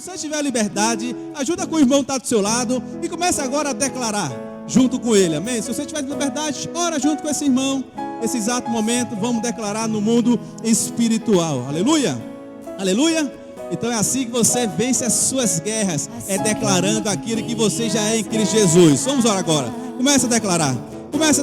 você tiver liberdade, ajuda com o irmão que está do seu lado e comece agora a declarar junto com ele, amém? Se você tiver liberdade, ora junto com esse irmão. Esse exato momento, vamos declarar no mundo espiritual, aleluia, aleluia. Então é assim que você vence as suas guerras, é declarando aquilo que você já é em Cristo Jesus. Vamos orar agora, começa a declarar, começa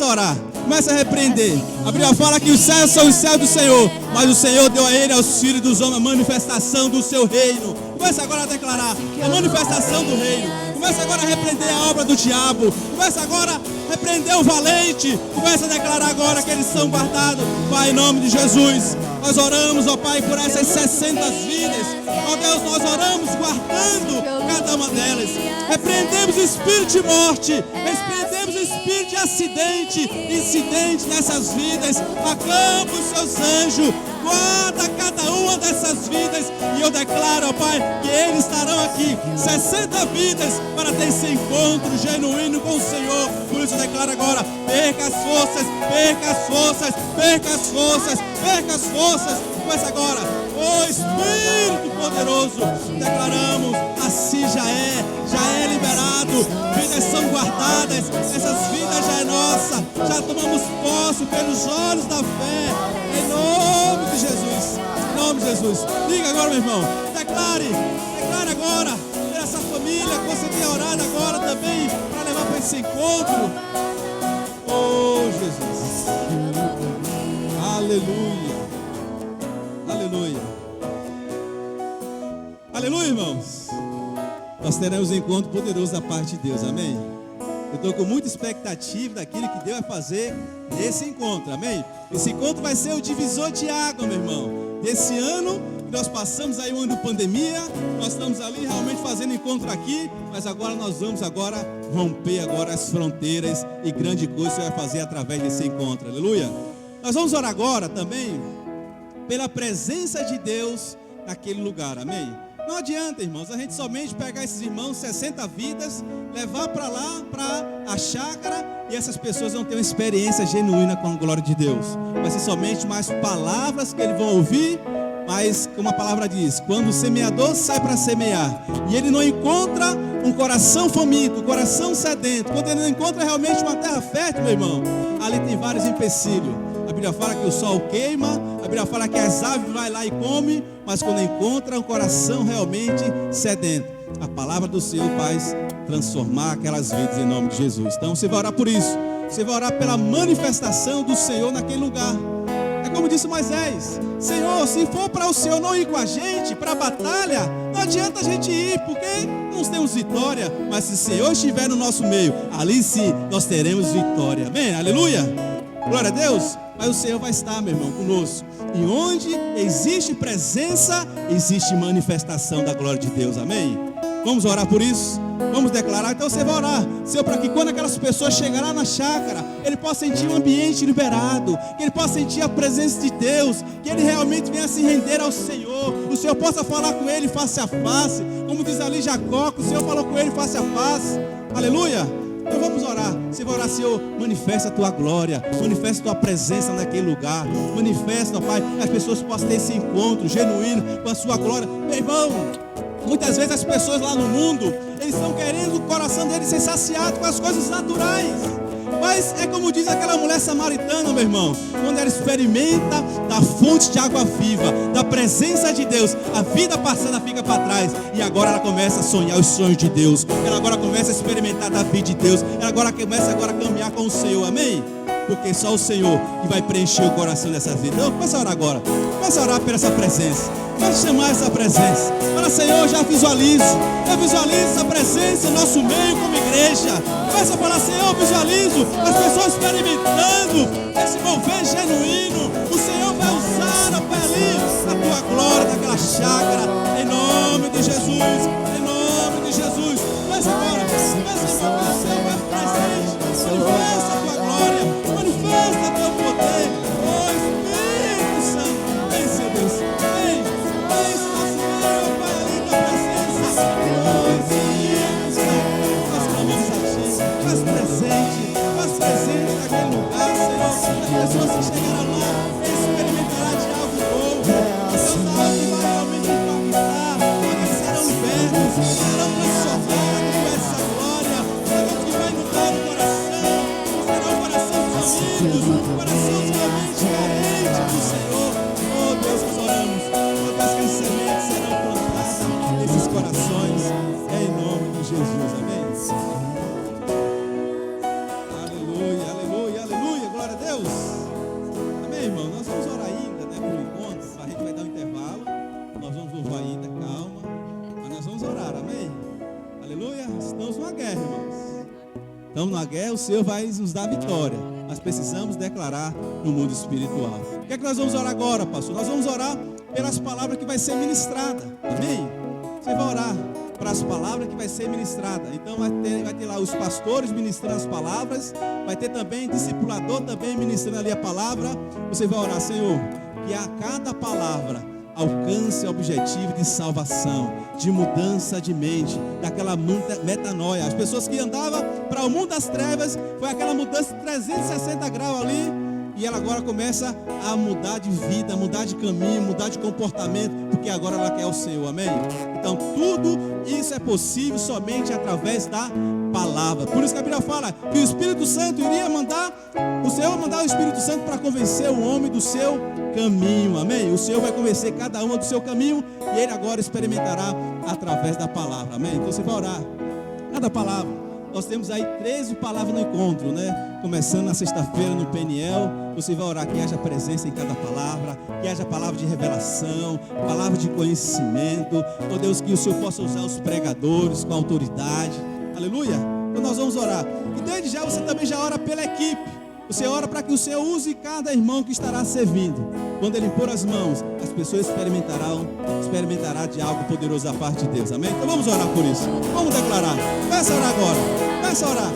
a orar, começa a repreender. A Bíblia fala que os céus são os céus do Senhor, mas o Senhor deu a ele, aos filhos dos homens, a manifestação do seu reino. Começa agora a declarar a manifestação do reino. Começa agora a repreender a obra do diabo. Começa agora a repreender o valente. Começa a declarar agora que eles são guardados. Pai, em nome de Jesus, nós oramos, ó Pai, por essas 60 vidas. Ó Deus, nós oramos guardando cada uma delas. Repreendemos o espírito de morte. Repreendemos o espírito de incidente nessas vidas. Acampa os seus anjos. Guarda cada uma dessas vidas. E eu declaro, ó Pai, que eles estarão aqui 60 vidas para ter esse encontro genuíno com o Senhor. Por isso eu declaro agora: perca as forças, perca as forças, perca as forças, perca as forças. Começa agora, ó Espírito poderoso, declaramos, assim já é liberado. Vidas são guardadas, essas vidas já é nossa, já tomamos posse pelos olhos da fé, em nome de Jesus, em nome de Jesus. Diga agora, meu irmão, declare agora, essa família que você tem orado agora também, para levar para esse encontro. Oh Jesus, aleluia, aleluia, aleluia, irmãos. Nós teremos um encontro poderoso da parte de Deus, amém? Eu estou com muita expectativa daquilo que Deus vai fazer nesse encontro, amém? Esse encontro vai ser o divisor de água, meu irmão. Desse ano, nós passamos aí um ano de pandemia, nós estamos ali realmente fazendo encontro aqui, mas agora nós vamos romper agora as fronteiras, e grande coisa você vai fazer através desse encontro, aleluia? Nós vamos orar agora também pela presença de Deus naquele lugar, amém? Não adianta, irmãos, a gente somente pegar esses irmãos, 60 vidas, levar para lá, para a chácara, e essas pessoas vão ter uma experiência genuína com a glória de Deus. Vai ser somente mais palavras que eles vão ouvir, mas como a palavra diz, quando o semeador sai para semear, e ele não encontra um coração faminto, um coração sedento, quando ele não encontra realmente uma terra fértil, meu irmão, ali tem vários empecilhos. A Bíblia fala que o sol queima, a Bíblia fala que as aves vai lá e come, mas quando encontra um coração realmente sedento, a palavra do Senhor faz transformar aquelas vidas em nome de Jesus. Então você vai orar por isso, você vai orar pela manifestação do Senhor naquele lugar. É como disse Moisés: Senhor, se for para o Senhor não ir com a gente para a batalha, não adianta a gente ir, porque não temos vitória. Mas se o Senhor estiver no nosso meio, ali sim nós teremos vitória, amém? Aleluia, glória a Deus. Mas o Senhor vai estar, meu irmão, conosco. E onde existe presença, existe manifestação da glória de Deus, amém? Vamos orar por isso? Vamos declarar? Então você vai orar, Senhor, para que quando aquelas pessoas chegarem na chácara, ele possa sentir um ambiente liberado, que ele possa sentir a presença de Deus, que ele realmente venha se render ao Senhor, o Senhor possa falar com ele face a face, como diz ali Jacó, que o Senhor falou com ele face a face, aleluia. Então vamos orar. Você vai orar: Senhor, manifesta a tua glória, manifesta a tua presença naquele lugar, manifesta, ó Pai, que as pessoas possam ter esse encontro genuíno com a sua glória. Meu irmão, muitas vezes as pessoas lá no mundo, eles estão querendo o coração deles ser saciado com as coisas naturais, mas é como diz aquela mulher samaritana, meu irmão, quando ela experimenta da fonte de água viva, da presença de Deus, a vida passada fica para trás, e agora ela começa a sonhar os sonhos de Deus, ela agora começa a experimentar da vida de Deus, ela agora começa a caminhar com o Senhor, amém? Porque só o Senhor que vai preencher o coração dessas vidas. Então começa a orar agora, começa a orar por essa presença, começa a chamar essa presença. Fala: Senhor, já visualizo essa presença no nosso meio como igreja. Começa a falar: Senhor, visualizo as pessoas experimentando esse mover genuíno. O Senhor vai usar, ó Pai, ali a tua glória daquela chácara, em nome de Jesus, em nome de Jesus. Começa agora, começa a invocar o Senhor mais presente. Manifesta a tua glória, manifesta o teu poder. Oh Espírito Santo, vem, Senhor Deus, vem nosso meio, Pai, ali tua presença. Oh Espírito Santo, nós clamamos a ti, faz presente naquele lugar, Senhor. As pessoas que chegaram lá, experimentarão de algo novo. Deus, algo que vai realmente impactar Então, na guerra, o Senhor vai nos dar vitória. Mas precisamos declarar no mundo espiritual. O que é que nós vamos orar agora, pastor? Nós vamos orar pelas palavras que vai ser ministrada. Amém? Você vai orar para as palavras que vai ser ministrada. Então vai ter lá os pastores ministrando as palavras. Vai ter também discipulador também ministrando ali a palavra. Você vai orar, Senhor, que a cada palavra alcance o objetivo de salvação, de mudança de mente, daquela metanoia. As pessoas que andavam para o mundo das trevas, foi aquela mudança de 360 graus ali, e ela agora começa a mudar de vida, mudar de caminho, mudar de comportamento, porque agora ela quer o Senhor, amém? Então tudo isso é possível somente através da palavra. Por isso que a Bíblia fala que o Espírito Santo iria mandar, o Senhor mandar o Espírito Santo para convencer o homem do seu caminho, amém? O Senhor vai convencer cada um do seu caminho, e ele agora experimentará através da palavra, amém? Então você vai orar, cada palavra. Nós temos aí 13 palavras no encontro, né? Começando na sexta-feira no Peniel. Você vai orar que haja presença em cada palavra, que haja palavra de revelação, palavra de conhecimento. Oh Deus, que o Senhor possa usar os pregadores com autoridade. Aleluia. Então nós vamos orar. E desde já você também já ora pela equipe. Você ora para que o Senhor use cada irmão que estará servindo. Quando ele pôr as mãos, as pessoas experimentará de algo poderoso da parte de Deus. Amém? Então vamos orar por isso. Vamos declarar. Começa a orar agora. Começa a orar.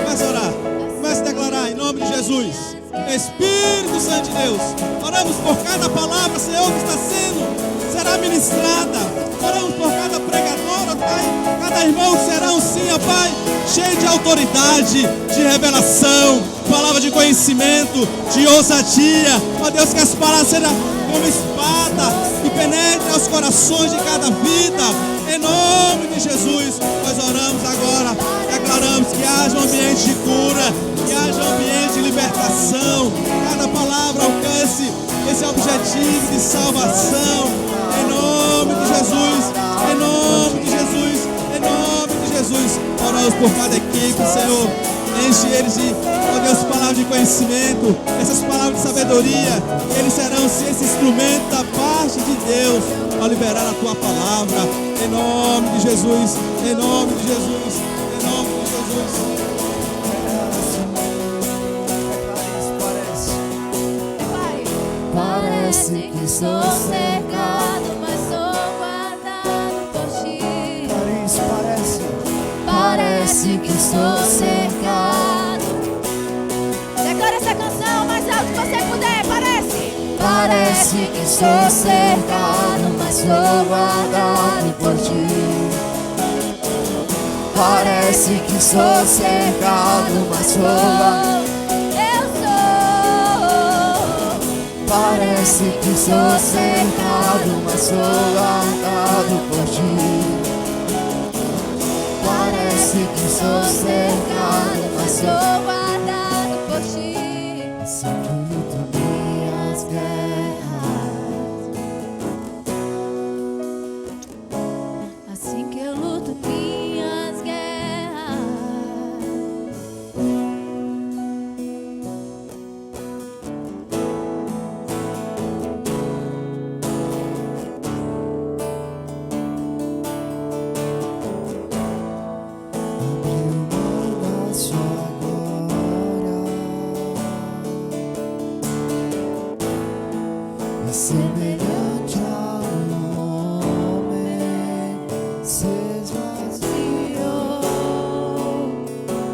Começa a orar. Começa a declarar em nome de Jesus. Espírito Santo de Deus, oramos por cada palavra, Senhor, que será ministrada. Oramos por cada pregador, ó Pai, cada irmão serão sim, ó Pai, cheio de autoridade, de revelação, palavra de conhecimento, de ousadia. Ó Deus, que as palavras sejam como espada que penetre aos corações de cada vida. Em nome de Jesus, nós oramos agora, declaramos que haja um ambiente de cura, que haja um ambiente de libertação. Cada palavra alcance esse objetivo de salvação. Em nome de Jesus, em nome de Jesus, em nome de Jesus. Oramos por cada equipe, Senhor. Enche eles de, ó Deus, palavras de conhecimento, essas palavras de sabedoria. Eles serão esse instrumento da parte de Deus para liberar a tua palavra. Em nome de Jesus, em nome de Jesus, em nome de Jesus. Parece que sou cercado, mas sou guardado por ti. Parece que sou cercado. Declara essa canção o mais alto que você puder. Parece que sou cercado, mas sou guardado por ti. Parece que sou cercado, mas sou guardado. Parece que sou cercado, mas sou guardado por ti. Parece que sou cercado, mas sou guardado por ti. Assim que eu luto minhas guerras, assim que eu luto minhas guerras. Semelhante a homem, se esvaziou,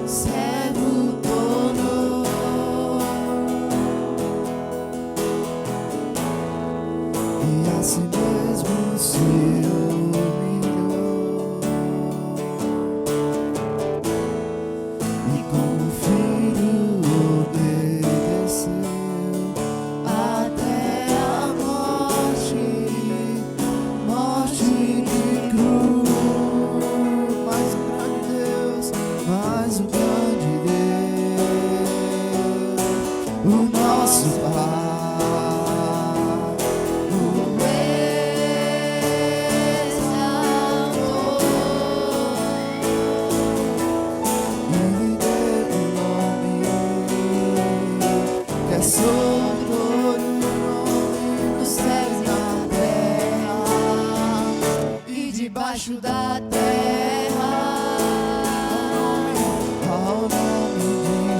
servo tornou, e a si mesmo se humilhou, e como filho obedeceu até a morte de cruz. Mais um grande Deus, mais um grande Deus, o nosso Pai, o exaltou. Ele deu um nome que é sobre todo nome nos céus e na terra.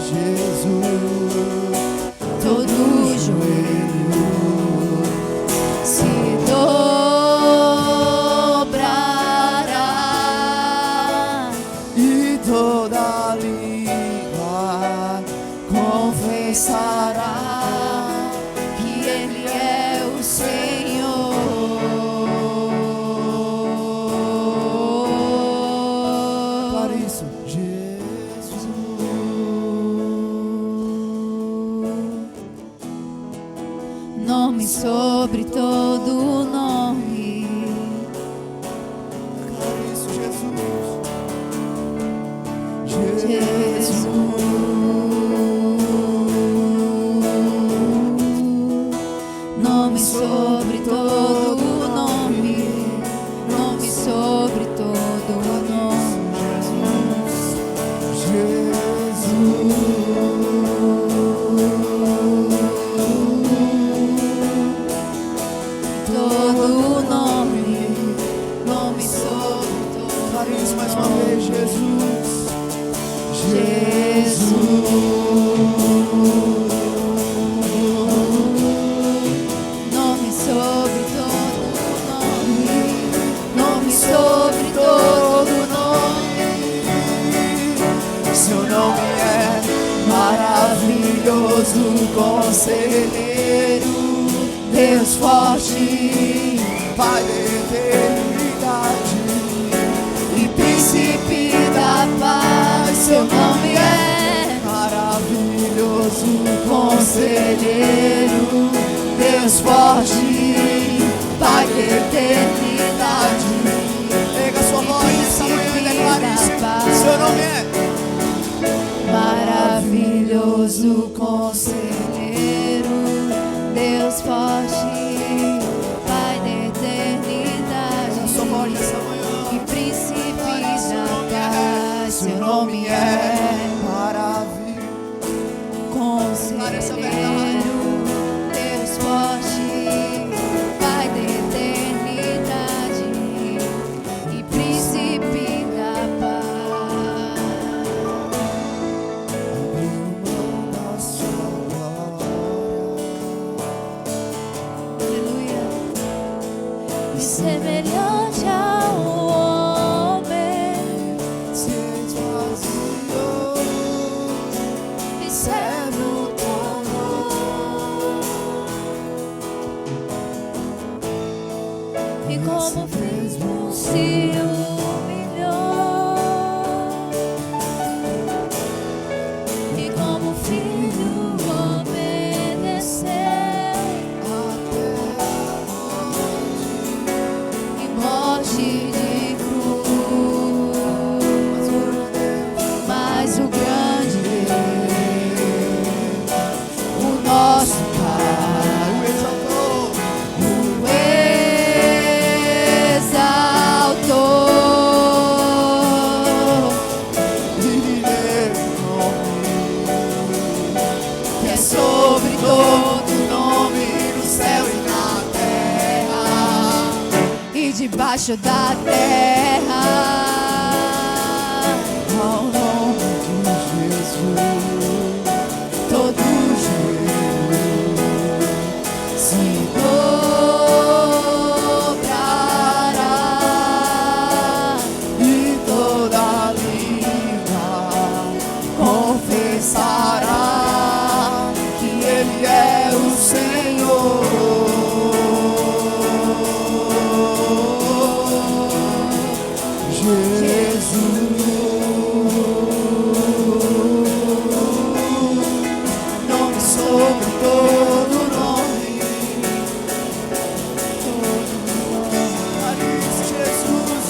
Jesus, todo joelho se dobrará e toda língua confessará que Ele é o Senhor. para isso, Jesus. Nome sobre todo nome, Para isso, Jesus. Jesus. Nome sobre todo nome, nome sobre todo nome, todo nome, nome sobre todo Para isso, mais uma vez, Jesus. nome sobre todo nome, nome sobre todo nome. Seu nome é maravilhoso, conselheiro, Deus forte Pai da eternidade. e príncipe da paz, seu nome é Maravilhoso, conselheiro, Deus forte, Pai da eternidade. Pega sua voz nessa manhã e declare isso. Seu nome é maravilhoso conselheiro, Deus forte, Pai da eternidade. sua voz nessa manhã. E príncipe da paz, seu nome é maravilhoso. conselheiro, Deus forte, Pai da eternidade e príncipe da paz. Aleluia. E semelhante ao homem, e servo e como mesmo se humilhou, e como filho obedeceu e morte de cruz, mas o grande Deus, o nosso Pai, o exaltou, que é sobre todo nome no céu e na terra e debaixo da terra. Ao nome de Jesus, Todo joelho se dobrará e toda língua confessará que Ele é o Senhor. Nome sobre todo nome. Para isso, Jesus.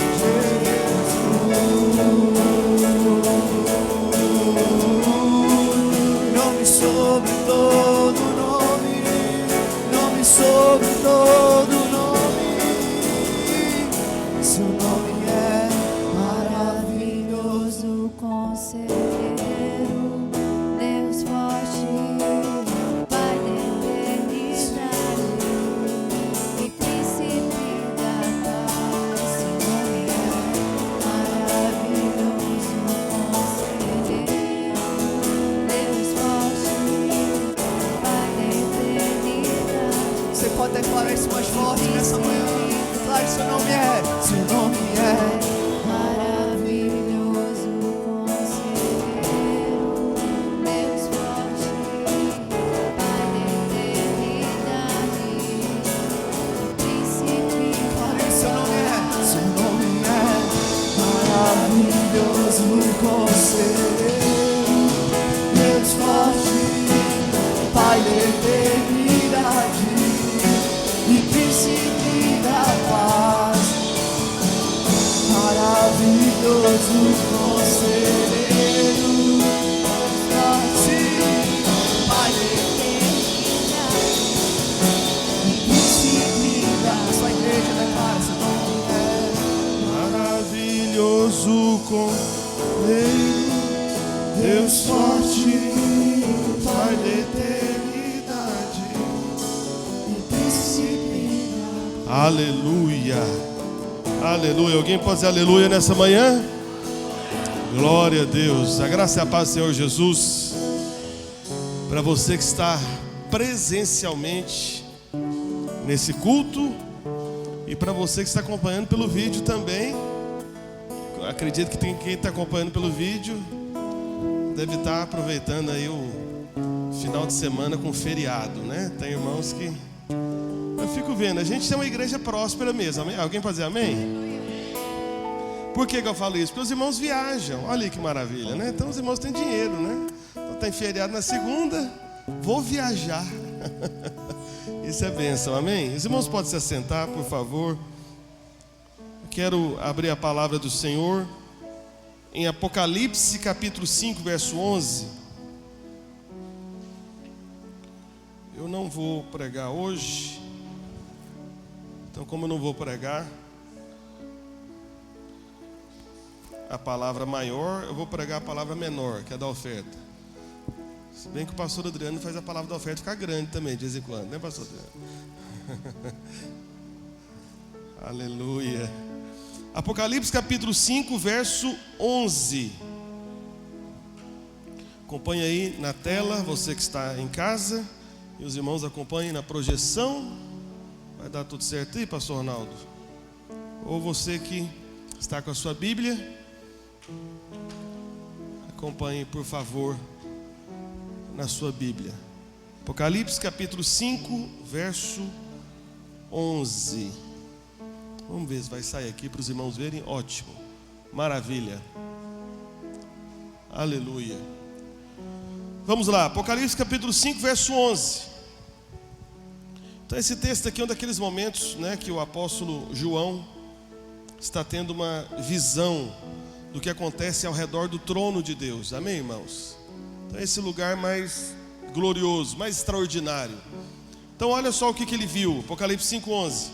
seu nome é maravilhoso, conselheiro, Deus forte, Pai da eternidade, príncipe da seu nome é maravilhoso, conselheiro, Deus forte, Pai da eternidade e príncipe da paz. Maravilhoso conselheiro, forte, Pai da eternidade e príncipe da sua igreja declara seu nome é Maravilhoso conselheiro, Deus forte, Pai da eternidade e príncipe da Aleluia, aleluia. Alguém pode dizer aleluia nessa manhã? Glória a Deus. A graça e a paz do Senhor Jesus. Para você que está presencialmente nesse culto e para você que está acompanhando pelo vídeo também. Acredito que tem quem está acompanhando pelo vídeo deve estar aproveitando aí o final de semana com feriado, né? Tem irmãos que... Eu fico vendo, a gente tem uma igreja próspera mesmo, amém? Alguém pode dizer amém? Por que eu falo isso? Porque os irmãos viajam, olha aí que maravilha, né? Então os irmãos têm dinheiro, né? Então tem feriado na segunda, vou viajar. Isso é bênção, amém? Os irmãos podem se assentar, por favor. Quero abrir a palavra do Senhor em Apocalipse capítulo 5, verso 11. Eu não vou pregar hoje. Então, como eu não vou pregar a palavra maior, eu vou pregar a palavra menor, que é da oferta. Se bem que o pastor Adriano faz a palavra da oferta ficar grande também, de vez em quando, né, pastor Adriano? Aleluia. Apocalipse capítulo 5, verso 11. Acompanhe aí na tela, você que está em casa, e os irmãos acompanhem na projeção. Vai dar tudo certo aí, pastor Ronaldo? Ou você que está com a sua Bíblia, acompanhe, por favor, na sua Bíblia. Apocalipse capítulo 5, verso 11. Vamos ver se vai sair aqui para os irmãos verem. Ótimo, maravilha, aleluia. Vamos lá, Apocalipse capítulo 5, verso 11. Então esse texto aqui é um daqueles momentos, né, que o apóstolo João está tendo uma visão do que acontece ao redor do trono de Deus. Amém, irmãos? Então esse lugar mais glorioso, mais extraordinário. Então olha só o que ele viu. Apocalipse 5, 11.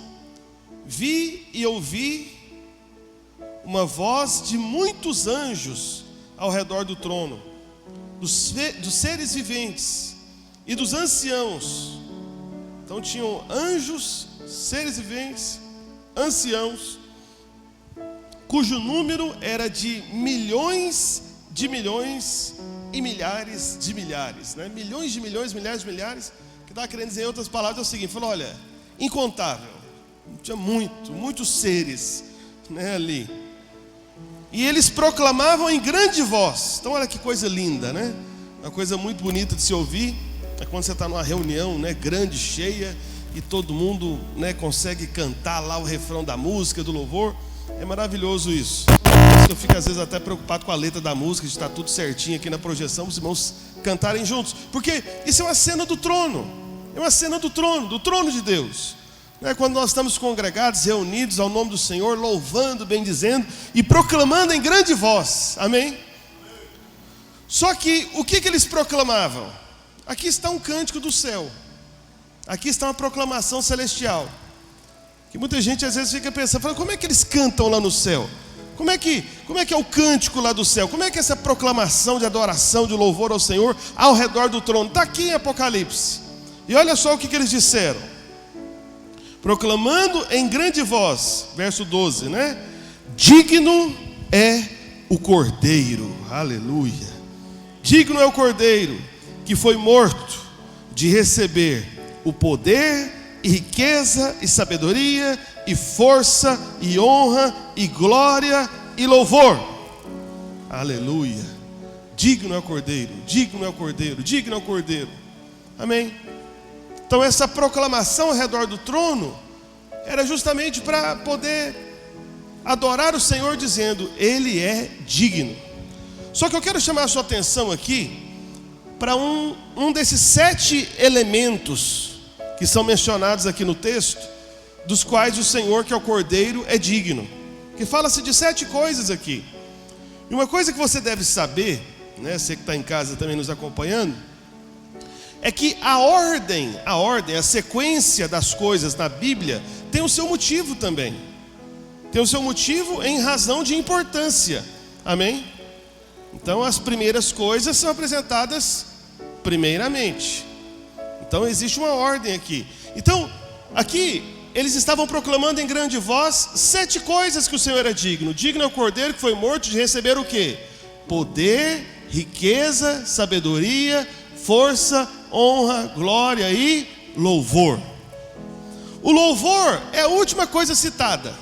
Vi e ouvi uma voz de muitos anjos ao redor do trono, dos seres viventes e dos anciãos. Então tinham anjos, seres viventes, anciãos, cujo número era de milhões e milhares de milhares, né? Milhões de milhões, milhares de milhares. O que estava querendo dizer em outras palavras é o seguinte: falou, olha, incontável. Tinha muitos seres, né, ali. E eles proclamavam em grande voz. Então olha que coisa linda, né? Uma coisa muito bonita de se ouvir. É quando você está numa reunião, né, grande, cheia, e todo mundo, né, consegue cantar lá o refrão da música, do louvor. É maravilhoso isso. Eu fico às vezes até preocupado com a letra da música, de estar tudo certinho aqui na projeção, os irmãos cantarem juntos. Porque isso é uma cena do trono. É uma cena do trono de Deus. Quando nós estamos congregados, reunidos ao nome do Senhor, louvando, bendizendo e proclamando em grande voz, amém? Só que o que eles proclamavam? Aqui está um cântico do céu, aqui está uma proclamação celestial, que muita gente às vezes fica pensando, como é que eles cantam lá no céu? Como é que é o cântico lá do céu? Como é que é essa proclamação de adoração, de louvor ao Senhor ao redor do trono? Está aqui em Apocalipse. E olha só o que eles disseram. Proclamando em grande voz, verso 12, né? Digno é o Cordeiro, aleluia. Digno é o Cordeiro que foi morto de receber o poder, e riqueza, e sabedoria, e força, e honra, e glória, e louvor. Aleluia. Digno é o Cordeiro, digno é o Cordeiro, digno é o Cordeiro. Amém. Então essa proclamação ao redor do trono era justamente para poder adorar o Senhor dizendo, Ele é digno. Só que eu quero chamar a sua atenção aqui para um desses 7 elementos que são mencionados aqui no texto, dos quais o Senhor, que é o Cordeiro, é digno. Que fala-se de 7 coisas aqui. E uma coisa que você deve saber, né, você que está em casa também nos acompanhando, é que a ordem, a sequência das coisas na Bíblia tem o seu motivo também. Tem o seu motivo em razão de importância. Amém? Então as primeiras coisas são apresentadas primeiramente. Então existe uma ordem aqui. Então, aqui eles estavam proclamando em grande voz 7 coisas que o Senhor é digno. Digno é o Cordeiro que foi morto de receber o quê? Poder, riqueza, sabedoria, força, honra, glória e louvor. O louvor é a última coisa citada.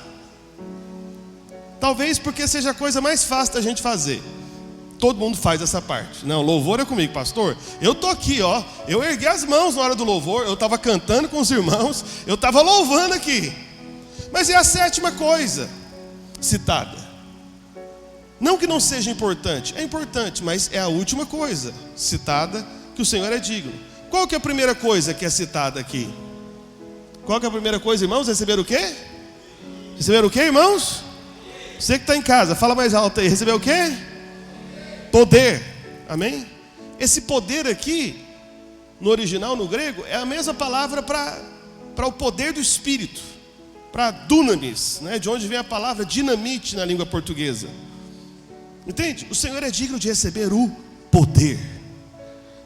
Talvez porque seja a coisa mais fácil da gente fazer. Todo mundo faz essa parte. Não, louvor é comigo, pastor. Eu tô aqui, ó. Eu erguei as mãos na hora do louvor. Eu estava cantando com os irmãos. Eu estava louvando aqui. Mas é a 7ª coisa citada. Não que não seja importante. É importante, mas é a última coisa citada que o Senhor é digno. Qual que é a primeira coisa que é citada aqui? Qual que é a primeira coisa, irmãos? Receber o quê? Receber o quê, irmãos? Você que está em casa, fala mais alto aí. Receber o quê? Poder. Amém? Esse poder aqui, no original, no grego, é a mesma palavra para o poder do Espírito. Para dunamis, né? De onde vem a palavra dinamite na língua portuguesa. Entende? O Senhor é digno de receber o poder.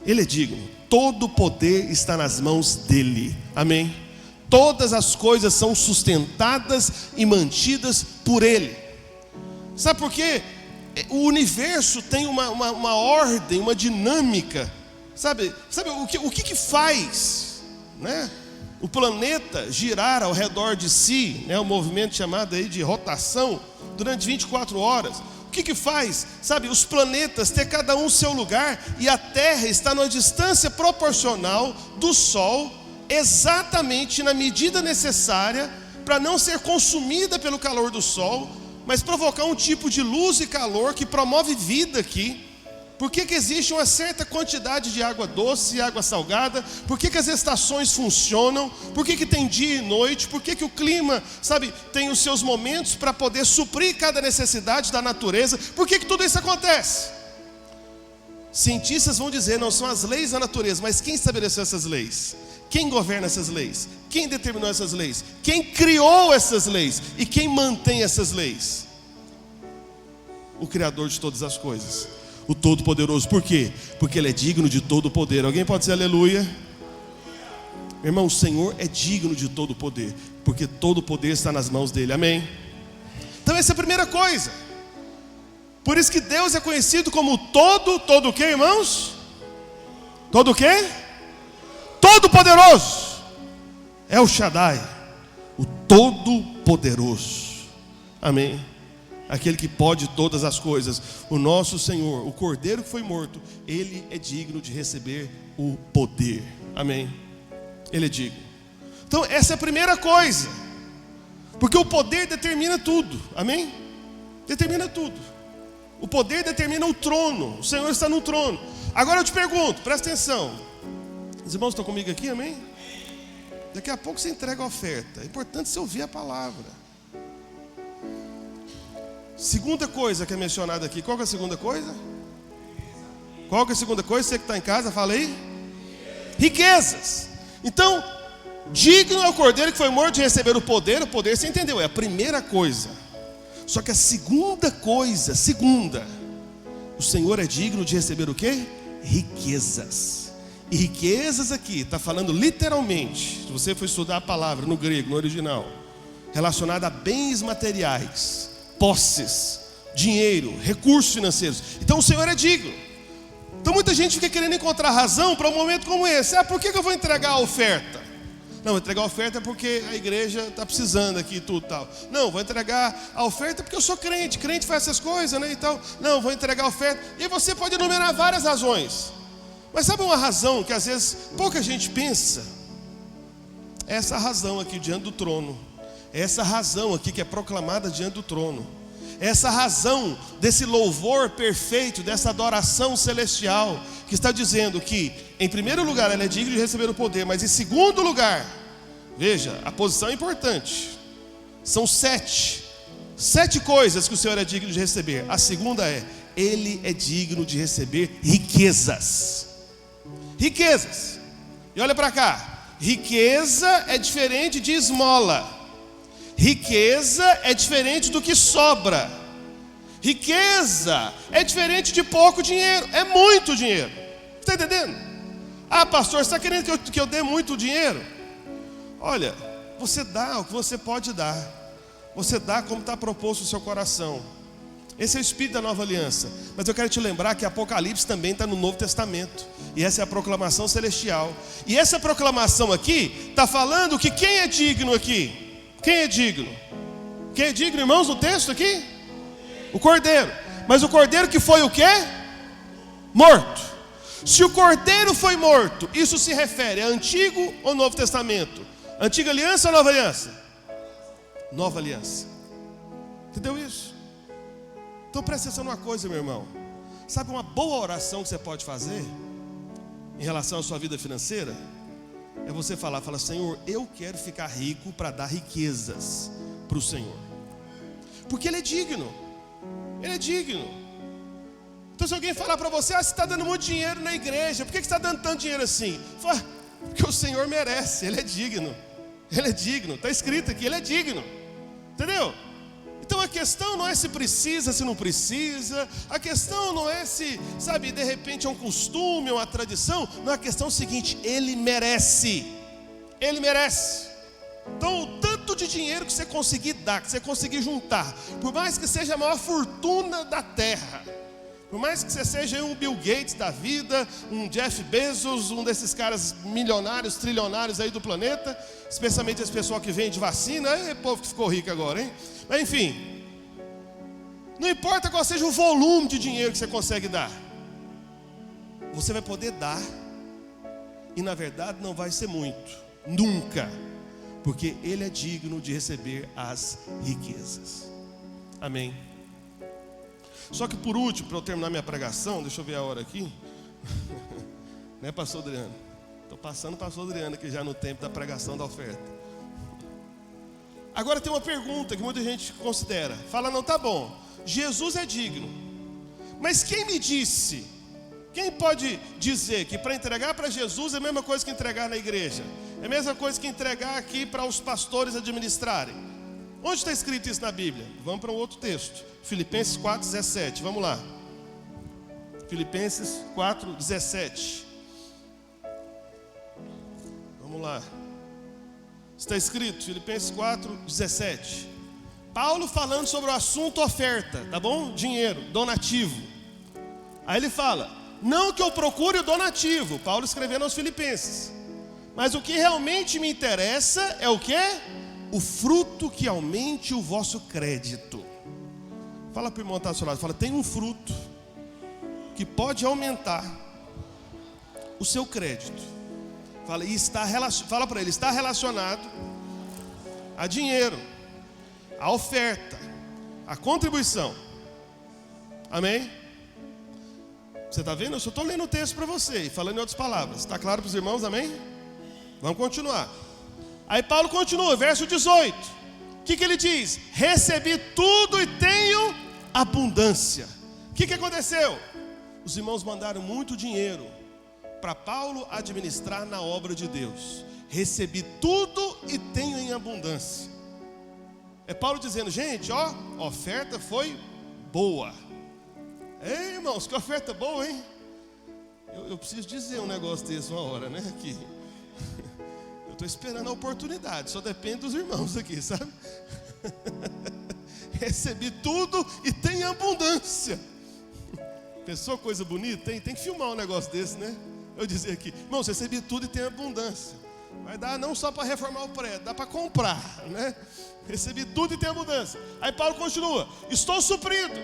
Ele é digno. Todo o poder está nas mãos dele. Amém? Todas as coisas são sustentadas e mantidas por ele. Sabe por quê? O universo tem uma ordem, uma dinâmica. Sabe o que faz, né, o planeta girar ao redor de si, né, o movimento chamado aí de rotação, durante 24 horas? O que faz, sabe, os planetas ter cada um seu lugar e a Terra está numa distância proporcional do Sol, exatamente na medida necessária para não ser consumida pelo calor do Sol, mas provocar um tipo de luz e calor que promove vida aqui. Por que existe uma certa quantidade de água doce e água salgada? Por que as estações funcionam? Por que tem dia e noite? Por que o clima, sabe, tem os seus momentos para poder suprir cada necessidade da natureza? Por que tudo isso acontece? Cientistas vão dizer, não são as leis da natureza, mas quem estabeleceu essas leis? Quem governa essas leis? Quem determinou essas leis? Quem criou essas leis? E quem mantém essas leis? O Criador de todas as coisas, o Todo-Poderoso. Por quê? Porque Ele é digno de todo o poder. Alguém pode dizer aleluia? Meu irmão, o Senhor é digno de todo o poder, porque todo o poder está nas mãos dEle. Amém? Então essa é a primeira coisa. Por isso que Deus é conhecido como todo o quê, irmãos? Todo o quê? Todo-Poderoso. É o Shaddai, o Todo-Poderoso. Amém? Aquele que pode todas as coisas. O nosso Senhor, o Cordeiro que foi morto, Ele é digno de receber o poder. Amém? Ele é digno. Então essa é a primeira coisa, porque o poder determina tudo. Amém? Determina tudo. O poder determina o trono. O Senhor está no trono. Agora eu te pergunto, presta atenção. Os irmãos estão comigo aqui, amém? Daqui a pouco você entrega a oferta. É importante você ouvir a palavra. Segunda coisa que é mencionada aqui. Qual que é a segunda coisa? Qual que é a segunda coisa? Você que está em casa, fala aí. Riquezas. Então, digno é o Cordeiro que foi morto de receber o poder. O poder, você entendeu? É a primeira coisa. Só que a segunda coisa, o Senhor é digno de receber o quê? Riquezas. E riquezas aqui, está falando literalmente, se você for estudar a palavra no grego, no original, relacionada a bens materiais, posses, dinheiro, recursos financeiros. Então o Senhor é digno. Então muita gente fica querendo encontrar razão para um momento como esse. Por que eu vou entregar a oferta? Não, vou entregar a oferta porque a igreja está precisando aqui e tudo tal. Não, vou entregar a oferta porque eu sou crente. Crente faz essas coisas, né, e tal. Não, vou entregar a oferta. E você pode enumerar várias razões. Mas sabe uma razão que às vezes pouca gente pensa? Essa razão aqui diante do trono. Essa razão aqui que é proclamada diante do trono. Essa razão desse louvor perfeito, dessa adoração celestial, que está dizendo que, em primeiro lugar, ela é digna de receber o poder, mas em segundo lugar, veja, a posição é importante. São 7 coisas que o Senhor é digno de receber. A segunda é, Ele é digno de receber riquezas. Riquezas. E olha para cá, riqueza é diferente de esmola. Riqueza é diferente do que sobra. Riqueza é diferente de pouco dinheiro. É muito dinheiro. Está entendendo? Ah, pastor, você está querendo que eu dê muito dinheiro? Olha, você dá o que você pode dar. Você dá como está proposto no seu coração. Esse é o espírito da nova aliança. Mas eu quero te lembrar que Apocalipse também está no Novo Testamento. E essa é a proclamação celestial. E essa proclamação aqui está falando que quem é digno aqui? Quem é digno? Quem é digno, irmãos, no texto aqui? O Cordeiro. Mas o Cordeiro que foi o quê? Morto. Se o Cordeiro foi morto, isso se refere a Antigo ou Novo Testamento? Antiga aliança ou Nova aliança? Nova aliança. Entendeu isso? Então presta atenção numa coisa, meu irmão. Sabe uma boa oração que você pode fazer em relação à sua vida financeira? É você fala, Senhor, eu quero ficar rico para dar riquezas para o Senhor. Porque Ele é digno. Ele é digno. Então se alguém falar para você, você está dando muito dinheiro na igreja, por que você está dando tanto dinheiro assim? Fala, porque o Senhor merece, Ele é digno. Ele é digno, está escrito aqui, Ele é digno. Entendeu? Então a questão não é se precisa, se não precisa. A questão não é se, sabe, de repente é um costume, uma tradição. Não, a questão é o seguinte, Ele merece. Ele merece. Então o tanto de dinheiro que você conseguir dar, que você conseguir juntar, por mais que seja a maior fortuna da terra, por mais que você seja um Bill Gates da vida, um Jeff Bezos, um desses caras milionários, trilionários aí do planeta, especialmente esse pessoal que vende vacina, é povo que ficou rico agora, hein? Mas enfim, não importa qual seja o volume de dinheiro que você consegue dar, você vai poder dar, e na verdade não vai ser muito, nunca, porque Ele é digno de receber as riquezas. Amém? Só que por último, para eu terminar minha pregação, deixa eu ver a hora aqui. Né, pastor Adriano? Estou passando pastor Adriano aqui já no tempo da pregação da oferta. Agora tem uma pergunta que muita gente considera. Fala, não, tá bom, Jesus é digno. Mas quem me disse? Quem pode dizer que para entregar para Jesus é a mesma coisa que entregar na igreja? É a mesma coisa que entregar aqui para os pastores administrarem? Onde está escrito isso na Bíblia? Vamos para um outro texto. Filipenses 4,17. Vamos lá. Filipenses 4,17. Vamos lá. Está escrito, Filipenses 4,17. Paulo falando sobre o assunto oferta, tá bom? Dinheiro, donativo. Aí ele fala, não que eu procure o donativo, Paulo escrevendo aos Filipenses, mas o que realmente me interessa é o quê? O fruto que aumente o vosso crédito. Fala para o irmão que está do seu lado, fala, tem um fruto que pode aumentar o seu crédito. Fala, e fala para ele, está relacionado a dinheiro, a oferta, a contribuição. Amém? Você está vendo? Eu só estou lendo o texto para você e falando em outras palavras. Está claro para os irmãos? Amém? Vamos continuar. Aí Paulo continua, verso 18. O que ele diz? Recebi tudo e tenho abundância. O que aconteceu? Os irmãos mandaram muito dinheiro para Paulo administrar na obra de Deus. Recebi tudo e tenho em abundância. É Paulo dizendo, gente, ó, a oferta foi boa. Ei, irmãos, que oferta boa, hein? Eu preciso dizer um negócio desse uma hora, né? Aqui. Eu estou esperando a oportunidade, só depende dos irmãos aqui, sabe? Recebi tudo e tem abundância. Pensou coisa bonita? Tem que filmar um negócio desse, né? Eu dizer aqui, irmãos, recebi tudo e tem abundância. Vai dar não só para reformar o prédio, dá para comprar, né? Recebi tudo e tem abundância. Aí Paulo continua: estou suprido,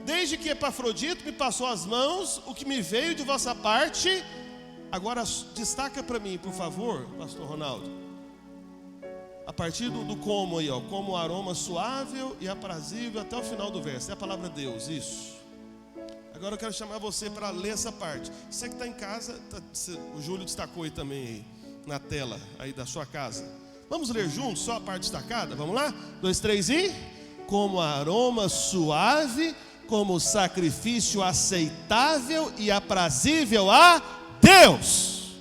desde que Epafrodito me passou as mãos, o que me veio de vossa parte. Agora destaca para mim, por favor, pastor Ronaldo, a partir do como aí, ó, como aroma suave e aprazível até o final do verso. É a palavra Deus, isso. Agora eu quero chamar você para ler essa parte. Você que está em casa, o Júlio destacou aí também aí, na tela aí da sua casa. Vamos ler juntos só a parte destacada? Vamos lá? 2, 3 e... como aroma suave, como sacrifício aceitável e aprazível a Deus.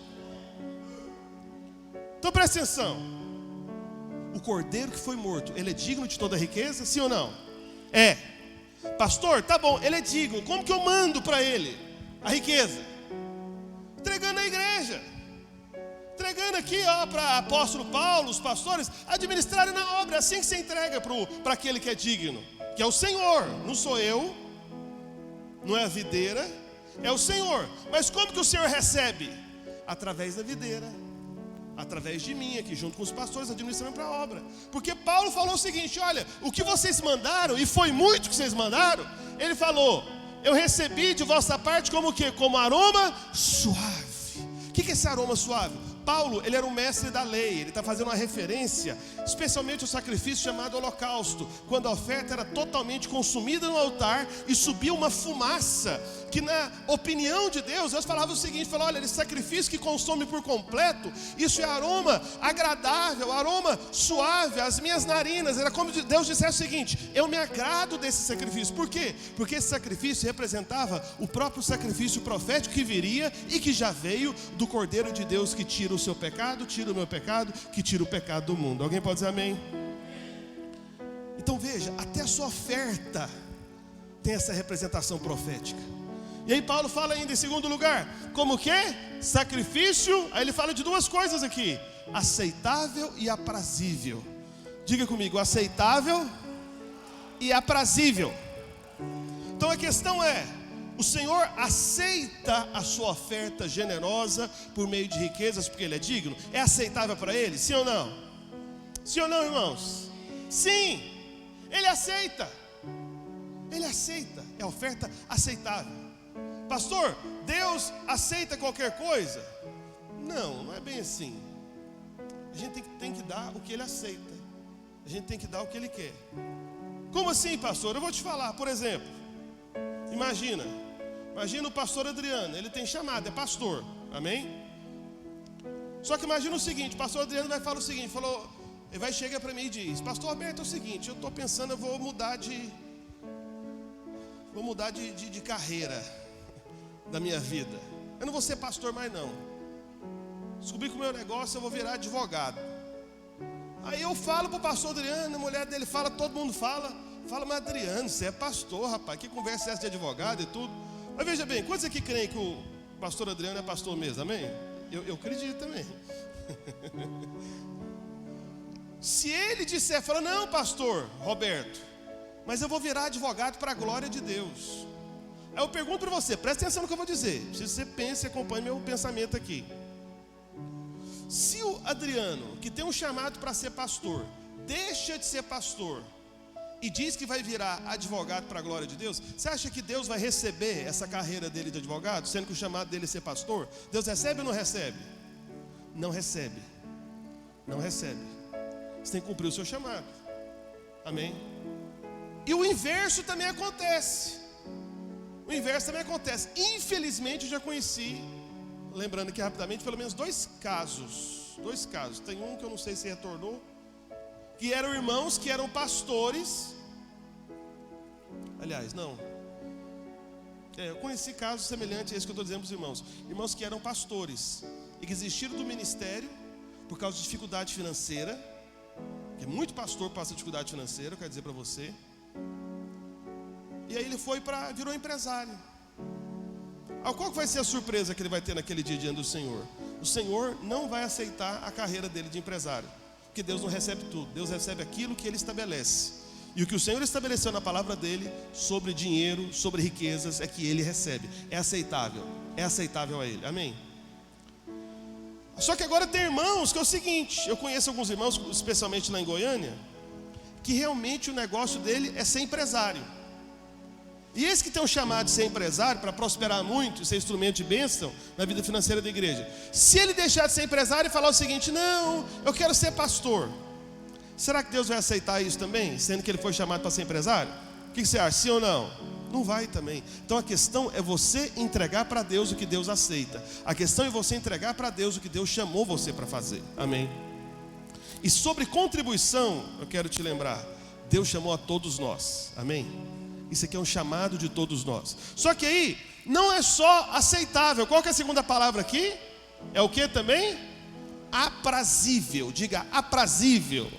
Então presta atenção. O cordeiro que foi morto, ele é digno de toda a riqueza? Sim ou não? É. Pastor, tá bom, ele é digno. Como que eu mando para ele a riqueza? Entregando a igreja. Entregando aqui para apóstolo Paulo, os pastores, administrarem na obra. É assim que você entrega para aquele que é digno, que é o Senhor. Não sou eu, não é a videira, é o Senhor. Mas como que o Senhor recebe? Através da videira, através de mim aqui, junto com os pastores, administrando para a obra. Porque Paulo falou o seguinte: olha, o que vocês mandaram, e foi muito que vocês mandaram, ele falou: eu recebi de vossa parte como o quê? Como aroma suave. O que é esse aroma suave? Paulo, ele era um mestre da lei, ele está fazendo uma referência, especialmente ao sacrifício chamado holocausto, quando a oferta era totalmente consumida no altar e subia uma fumaça, que na opinião de Deus falava o seguinte, falou: olha, esse sacrifício que consome por completo, isso é aroma agradável, aroma suave às minhas narinas. Era como Deus dissesse o seguinte: eu me agrado desse sacrifício. Por quê? Porque esse sacrifício representava o próprio sacrifício profético que viria e que já veio do Cordeiro de Deus, que tira o seu pecado, tira o meu pecado, que tira o pecado do mundo. Alguém pode dizer amém? Então veja, até a sua oferta tem essa representação profética. E aí Paulo fala ainda em segundo lugar, como que? Sacrifício. Aí ele fala de duas coisas aqui: aceitável e aprazível. Diga comigo: aceitável e aprazível. Então a questão é: o Senhor aceita a sua oferta generosa por meio de riquezas porque Ele é digno? É aceitável para Ele? Sim ou não? Sim ou não, irmãos? Sim, Ele aceita. Ele aceita, é a oferta aceitável. Pastor, Deus aceita qualquer coisa? Não, não é bem assim. A gente tem que dar o que Ele aceita. A gente tem que dar o que Ele quer. Como assim, pastor? Eu vou te falar, por exemplo. Imagina o pastor Adriano, ele tem chamado, é pastor, amém? Só que imagina o seguinte: o pastor Adriano vai falar o seguinte, ele vai chegar para mim e diz: pastor Alberto, é o seguinte, eu estou pensando, eu vou mudar de carreira da minha vida. Eu não vou ser pastor mais não. Descobri que o meu negócio, eu vou virar advogado. Aí eu falo para o pastor Adriano, a mulher dele fala, todo mundo fala, mas Adriano, você é pastor, rapaz, que conversa é essa de advogado e tudo? Mas veja bem, quantos aqui creem que o pastor Adriano é pastor mesmo, amém? Eu acredito também. Se ele disser, fala: não, pastor Roberto, mas eu vou virar advogado para a glória de Deus. Aí eu pergunto para você, presta atenção no que eu vou dizer, preciso que você pense e acompanhe meu pensamento aqui. Se o Adriano, que tem um chamado para ser pastor, deixa de ser pastor e diz que vai virar advogado para a glória de Deus, você acha que Deus vai receber essa carreira dele de advogado, sendo que o chamado dele é ser pastor? Deus recebe ou não recebe? Não recebe. Não recebe. Você tem que cumprir o seu chamado. Amém? E o inverso também acontece. O inverso também acontece. Infelizmente eu já conheci, lembrando aqui rapidamente, pelo menos dois casos. Tem um que eu não sei se retornou, que eram irmãos que eram pastores. Aliás, não. Eu conheci casos semelhantes a esse que eu estou dizendo para os irmãos. Irmãos que eram pastores e que desistiram do ministério por causa de dificuldade financeira. Porque muito pastor passa dificuldade financeira, eu quero dizer para você. E aí ele virou empresário. Qual que vai ser a surpresa que ele vai ter naquele dia diante do Senhor? O Senhor não vai aceitar a carreira dele de empresário. Porque Deus não recebe tudo, Deus recebe aquilo que Ele estabelece. E o que o Senhor estabeleceu na palavra dele sobre dinheiro, sobre riquezas, é que Ele recebe. É aceitável a Ele, amém? Só que agora tem irmãos que é o seguinte, eu conheço alguns irmãos, especialmente lá em Goiânia, que realmente o negócio dele é ser empresário. E esse que tem um chamado de ser empresário, para prosperar muito e ser instrumento de bênção na vida financeira da igreja. Se ele deixar de ser empresário e falar o seguinte: não, eu quero ser pastor, será que Deus vai aceitar isso também, sendo que ele foi chamado para ser empresário? O que você acha, sim ou não? Não vai também. Então a questão é você entregar para Deus o que Deus aceita. A questão é você entregar para Deus o que Deus chamou você para fazer. Amém? E sobre contribuição, eu quero te lembrar, Deus chamou a todos nós. Amém? Isso aqui é um chamado de todos nós. Só que aí, não é só aceitável. Qual que é a segunda palavra aqui? É o que também? Aprazível. Diga, aprazível.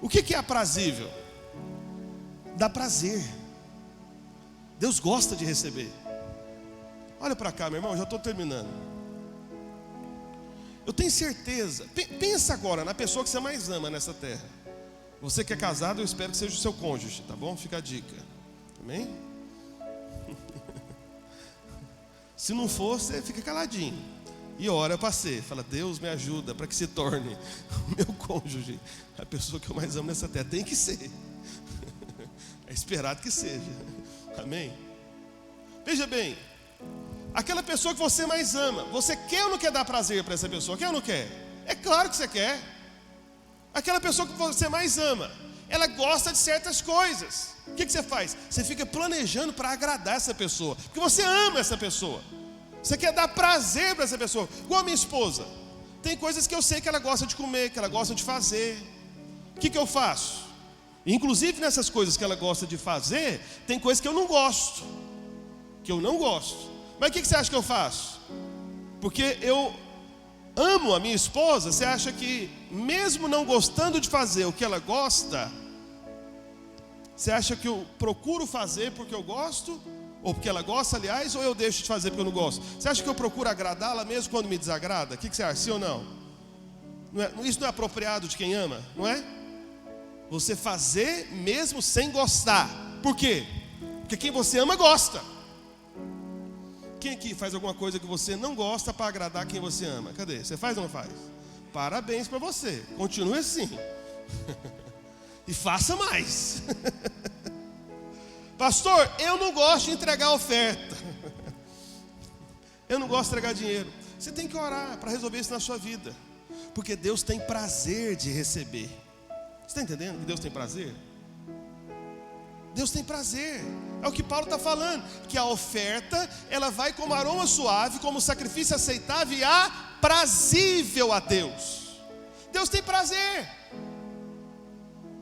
O que é aprazível? Dá prazer. Deus gosta de receber. Olha para cá, meu irmão, já estou terminando. Eu tenho certeza, pensa agora na pessoa que você mais ama nessa terra. Você que é casado, eu espero que seja o seu cônjuge, tá bom? Fica a dica. Amém? Se não for, você fica caladinho e ora para você. Fala: Deus me ajuda para que se torne o meu cônjuge a pessoa que eu mais amo nessa terra. Tem que ser. É esperado que seja. Amém? Veja bem, aquela pessoa que você mais ama, você quer ou não quer dar prazer para essa pessoa? Quer ou não quer? É claro que você quer. Aquela pessoa que você mais ama, ela gosta de certas coisas. O que você faz? Você fica planejando para agradar essa pessoa, porque você ama essa pessoa. Você quer dar prazer para essa pessoa. Igual a minha esposa, tem coisas que eu sei que ela gosta de comer, que ela gosta de fazer. O que eu faço? Inclusive nessas coisas que ela gosta de fazer, tem coisas que eu não gosto. Mas o que você acha que eu faço? Porque eu amo a minha esposa. Você acha que mesmo não gostando de fazer o que ela gosta, você acha que eu procuro fazer porque eu gosto? Ou porque ela gosta, aliás, ou eu deixo de fazer porque eu não gosto? Você acha que eu procuro agradá-la mesmo quando me desagrada? O que você acha, sim ou não? Isso não é apropriado de quem ama, não é? Você fazer mesmo sem gostar. Por quê? Porque quem você ama gosta. Quem aqui faz alguma coisa que você não gosta para agradar quem você ama? Cadê? Você faz ou não faz? Parabéns para você. Continue assim. E faça mais. Pastor, eu não gosto de entregar oferta. Eu não gosto de entregar dinheiro. Você tem que orar para resolver isso na sua vida. Porque Deus tem prazer de receber. Você está entendendo que Deus tem prazer? Deus tem prazer. É o que Paulo está falando. Que a oferta, ela vai como aroma suave, como sacrifício aceitável e aprazível a Deus. Deus tem prazer.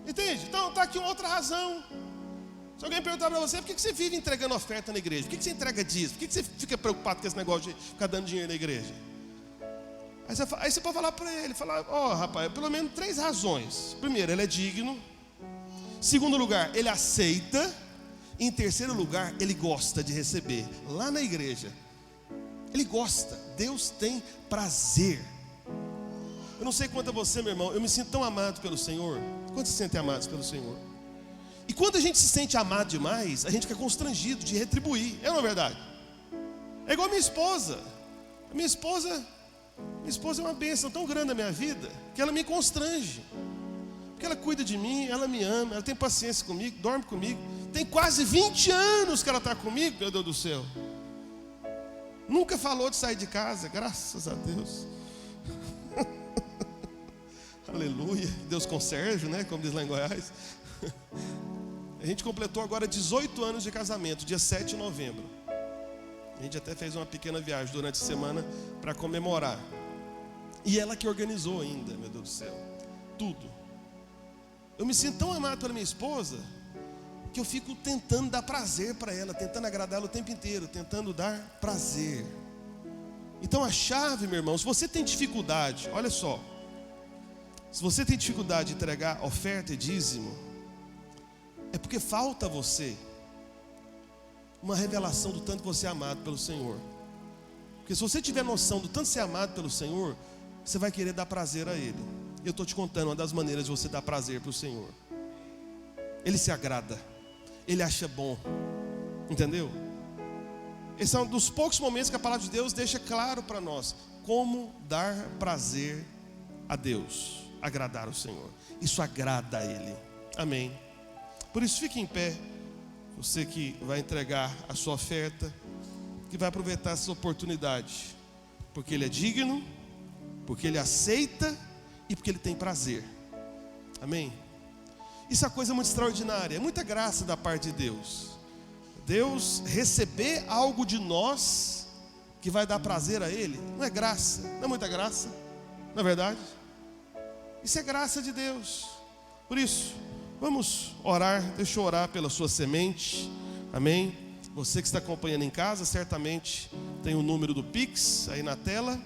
Entende? Então está aqui uma outra razão. Se alguém perguntar para você: por que você vive entregando oferta na igreja? Por que você entrega dízimo? Por que você fica preocupado com esse negócio de ficar dando dinheiro na igreja? Aí você pode falar para ele, rapaz, pelo menos 3 razões. Primeiro, ele é digno. Segundo lugar, ele aceita. Em terceiro lugar, ele gosta de receber. Lá na igreja, ele gosta. Deus tem prazer. Eu não sei quanto a você, meu irmão, eu me sinto tão amado pelo Senhor. Quantos se sentem amados pelo Senhor? E quando a gente se sente amado demais, a gente fica constrangido de retribuir. É ou não é verdade? É igual a minha esposa. Minha esposa é uma bênção tão grande na minha vida que ela me constrange. Porque ela cuida de mim, ela me ama, ela tem paciência comigo, dorme comigo. Tem quase 20 anos que ela está comigo, meu Deus do céu. Nunca falou de sair de casa, graças a Deus. Aleluia, Deus conserve, né? Como diz lá em Goiás. A gente completou agora 18 anos de casamento, dia 7 de novembro. A gente até fez uma pequena viagem durante a semana para comemorar. E ela que organizou ainda, meu Deus do céu, tudo. Eu me sinto tão amado pela minha esposa que eu fico tentando dar prazer para ela, tentando agradá-la o tempo inteiro, tentando dar prazer. Então a chave, meu irmão, se você tem dificuldade, olha só, se você tem dificuldade de entregar oferta e dízimo, é porque falta a você uma revelação do tanto que você é amado pelo Senhor. Porque se você tiver noção do tanto que você é amado pelo Senhor, você vai querer dar prazer a Ele. Eu estou te contando uma das maneiras de você dar prazer para o Senhor. Ele se agrada, Ele acha bom, entendeu? Esse é um dos poucos momentos que a palavra de Deus deixa claro para nós como dar prazer a Deus, agradar o Senhor. Isso agrada a Ele. Amém. Por isso, fique em pé, você que vai entregar a sua oferta, que vai aproveitar essa oportunidade, porque Ele é digno, porque Ele aceita e porque Ele tem prazer. Amém? Isso é uma coisa muito extraordinária, é muita graça da parte de Deus. Deus receber algo de nós que vai dar prazer a Ele, não é graça, não é muita graça, não é verdade? Isso é graça de Deus. Por isso, vamos orar, deixa eu orar pela sua semente, amém? Você que está acompanhando em casa, certamente tem o número do Pix aí na tela,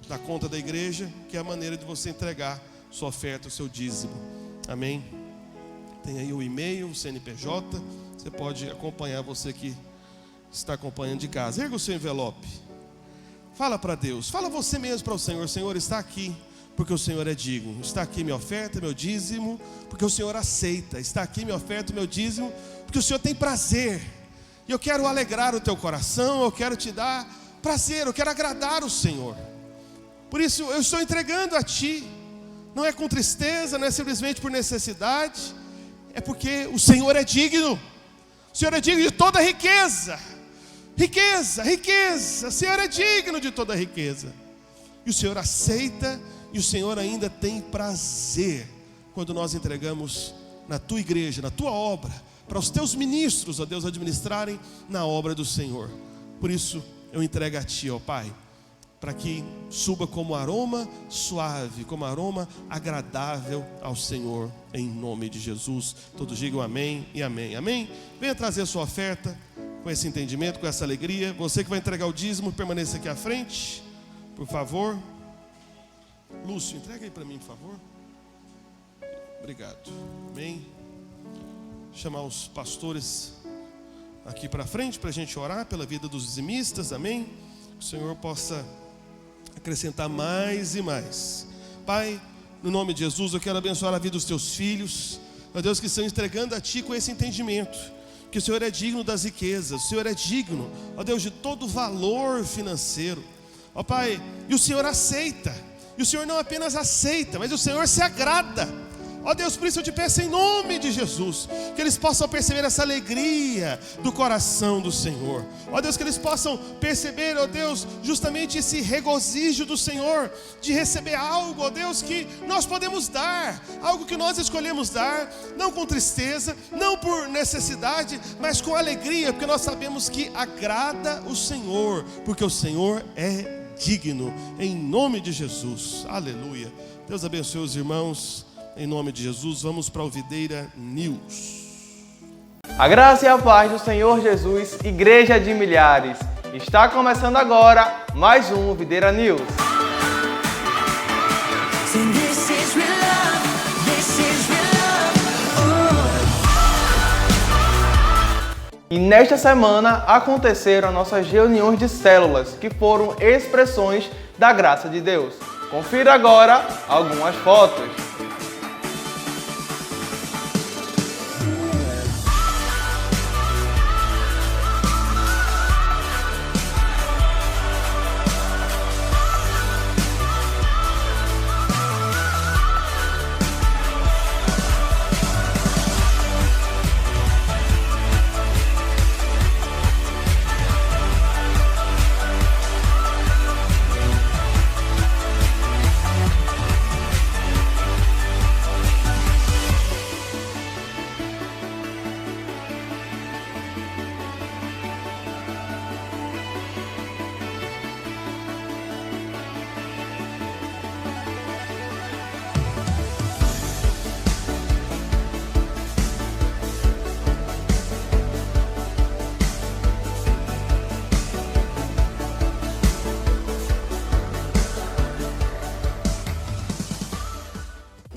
da conta da igreja, que é a maneira de você entregar sua oferta, o seu dízimo, amém? Tem aí o e-mail, o CNPJ, você pode acompanhar, você que está acompanhando de casa. Erga o seu envelope, fala para Deus, fala você mesmo para o Senhor: Senhor, está aqui porque o Senhor é digno, está aqui minha oferta, meu dízimo, porque o Senhor aceita, está aqui minha oferta, meu dízimo, porque o Senhor tem prazer, e eu quero alegrar o teu coração, eu quero te dar prazer, eu quero agradar o Senhor. Por isso eu estou entregando a Ti, não é com tristeza, não é simplesmente por necessidade, é porque o Senhor é digno. O Senhor é digno de toda riqueza, riqueza, riqueza. O Senhor é digno de toda riqueza, e o Senhor aceita, e o Senhor ainda tem prazer quando nós entregamos na Tua igreja, na Tua obra, para os Teus ministros, ó Deus, administrarem na obra do Senhor. Por isso eu entrego a Ti, ó Pai, para que suba como aroma suave, como aroma agradável ao Senhor, em nome de Jesus. Todos digam amém e amém. Amém? Venha trazer a sua oferta com esse entendimento, com essa alegria. Você que vai entregar o dízimo, permaneça aqui à frente, por favor. Lúcio, entrega aí para mim, por favor. Obrigado. Amém? Chamar os pastores aqui para frente para a gente orar pela vida dos dizimistas. Amém? Que o Senhor possa acrescentar mais e mais. Pai, no nome de Jesus, eu quero abençoar a vida dos Teus filhos, ó Deus, que estão entregando a Ti com esse entendimento, que o Senhor é digno das riquezas, o Senhor é digno, ó Deus, de todo valor financeiro, ó Pai, e o Senhor aceita, e o Senhor não apenas aceita, mas o Senhor se agrada. Ó Deus, por isso eu te peço em nome de Jesus, que eles possam perceber essa alegria do coração do Senhor. Ó Deus, que eles possam perceber, ó Deus, justamente esse regozijo do Senhor, de receber algo, ó Deus, que nós podemos dar, algo que nós escolhemos dar, não com tristeza, não por necessidade, mas com alegria, porque nós sabemos que agrada o Senhor, porque o Senhor é digno, em nome de Jesus. Aleluia. Deus abençoe os irmãos. Em nome de Jesus, vamos para o Videira News. A graça e a paz do Senhor Jesus, Igreja de Milhares. Está começando agora mais um Videira News. E nesta semana aconteceram nossas reuniões de células, que foram expressões da graça de Deus. Confira agora algumas fotos.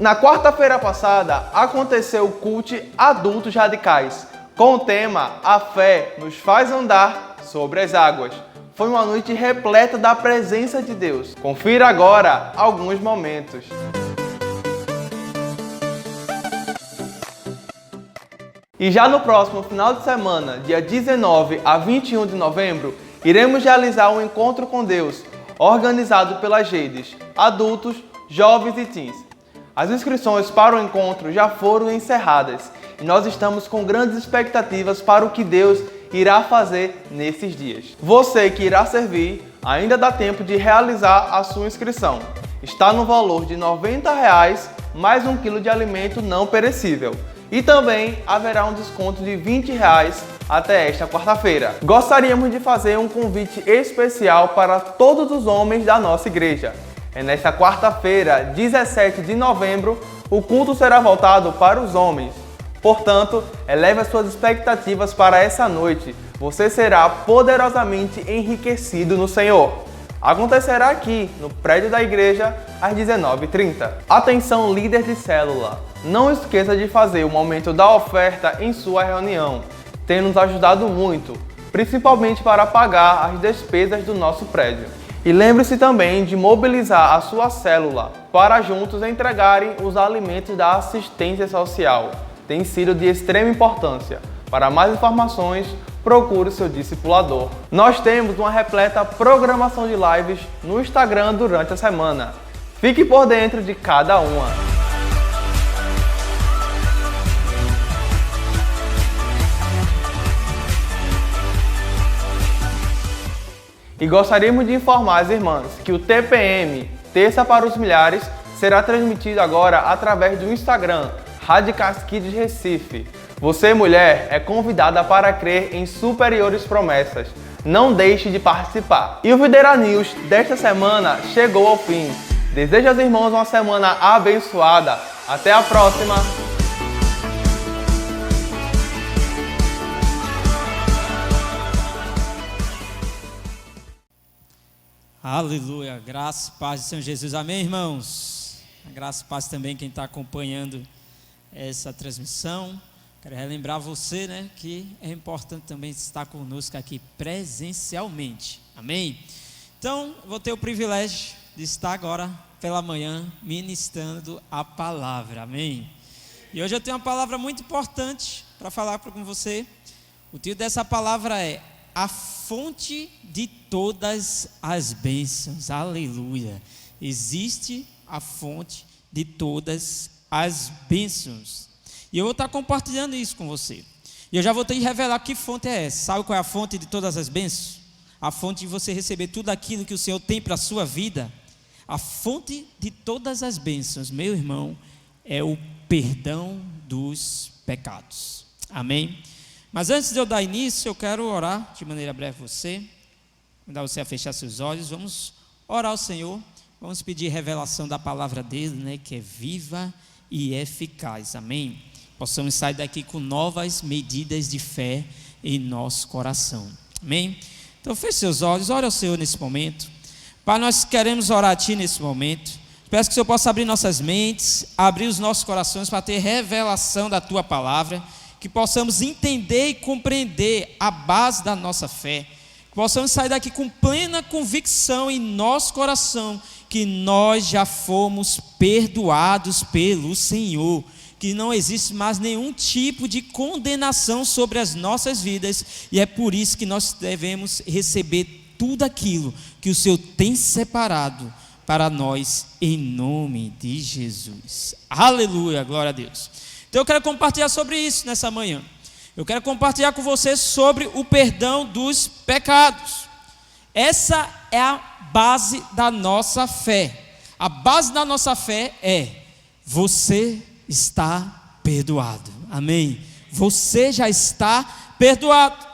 Na quarta-feira passada, aconteceu o culto Adultos Radicais, com o tema A Fé nos faz andar sobre as águas. Foi uma noite repleta da presença de Deus. Confira agora alguns momentos. E já no próximo final de semana, dia 19 a 21 de novembro, iremos realizar um encontro com Deus, organizado pelas redes Adultos, Jovens e Teens. As inscrições para o encontro já foram encerradas e nós estamos com grandes expectativas para o que Deus irá fazer nesses dias. Você que irá servir, ainda dá tempo de realizar a sua inscrição. Está no valor de R$ 90 mais 1 quilo de alimento não perecível. E também haverá um desconto de R$ 20 até esta quarta-feira. Gostaríamos de fazer um convite especial para todos os homens da nossa igreja. É nesta quarta-feira, 17 de novembro, o culto será voltado para os homens. Portanto, eleve as suas expectativas para essa noite. Você será poderosamente enriquecido no Senhor. Acontecerá aqui, no prédio da igreja, às 19h30. Atenção, líder de célula! Não esqueça de fazer o momento da oferta em sua reunião. Tem nos ajudado muito, principalmente para pagar as despesas do nosso prédio. E lembre-se também de mobilizar a sua célula para juntos entregarem os alimentos da assistência social. Tem sido de extrema importância. Para mais informações, procure o seu discipulador. Nós temos uma repleta programação de lives no Instagram durante a semana. Fique por dentro de cada uma. E gostaríamos de informar as irmãs que o TPM, Terça para os Milhares, será transmitido agora através do Instagram, Radicais Kids Recife. Você, mulher, é convidada para crer em superiores promessas. Não deixe de participar. E o Videira News desta semana chegou ao fim. Desejo aos irmãos uma semana abençoada. Até a próxima! Aleluia, graça e paz de Senhor Jesus, amém, irmãos? A graça e paz também quem está acompanhando essa transmissão. Quero relembrar você, né, que é importante também estar conosco aqui presencialmente, amém? Então, vou ter o privilégio de estar agora pela manhã ministrando a palavra, amém? E hoje eu tenho uma palavra muito importante para falar com você. O título dessa palavra é a fonte de todas as bênçãos, aleluia. Existe a fonte de todas as bênçãos. E eu vou estar compartilhando isso com você. E eu já vou te revelar que fonte é essa. Sabe qual é a fonte de todas as bênçãos? A fonte de você receber tudo aquilo que o Senhor tem para a sua vida. A fonte de todas as bênçãos, meu irmão, é o perdão dos pecados. Amém? Mas antes de eu dar início, eu quero orar de maneira breve você. Convidar você a fechar seus olhos. Vamos orar ao Senhor. Vamos pedir revelação da palavra dele, né, que é viva e eficaz. Amém? Possamos sair daqui com novas medidas de fé em nosso coração. Amém? Então feche seus olhos, ore ao Senhor nesse momento. Pai, nós queremos orar a Ti nesse momento. Peço que o Senhor possa abrir nossas mentes, abrir os nossos corações para ter revelação da Tua palavra. Que possamos entender e compreender a base da nossa fé, que possamos sair daqui com plena convicção em nosso coração, que nós já fomos perdoados pelo Senhor, que não existe mais nenhum tipo de condenação sobre as nossas vidas, e é por isso que nós devemos receber tudo aquilo que o Senhor tem separado para nós, em nome de Jesus. Aleluia, glória a Deus. Então eu quero compartilhar sobre isso nessa manhã. Eu quero compartilhar com você sobre o perdão dos pecados. Essa é a base da nossa fé. A base da nossa fé é: você está perdoado. Amém? Você já está perdoado.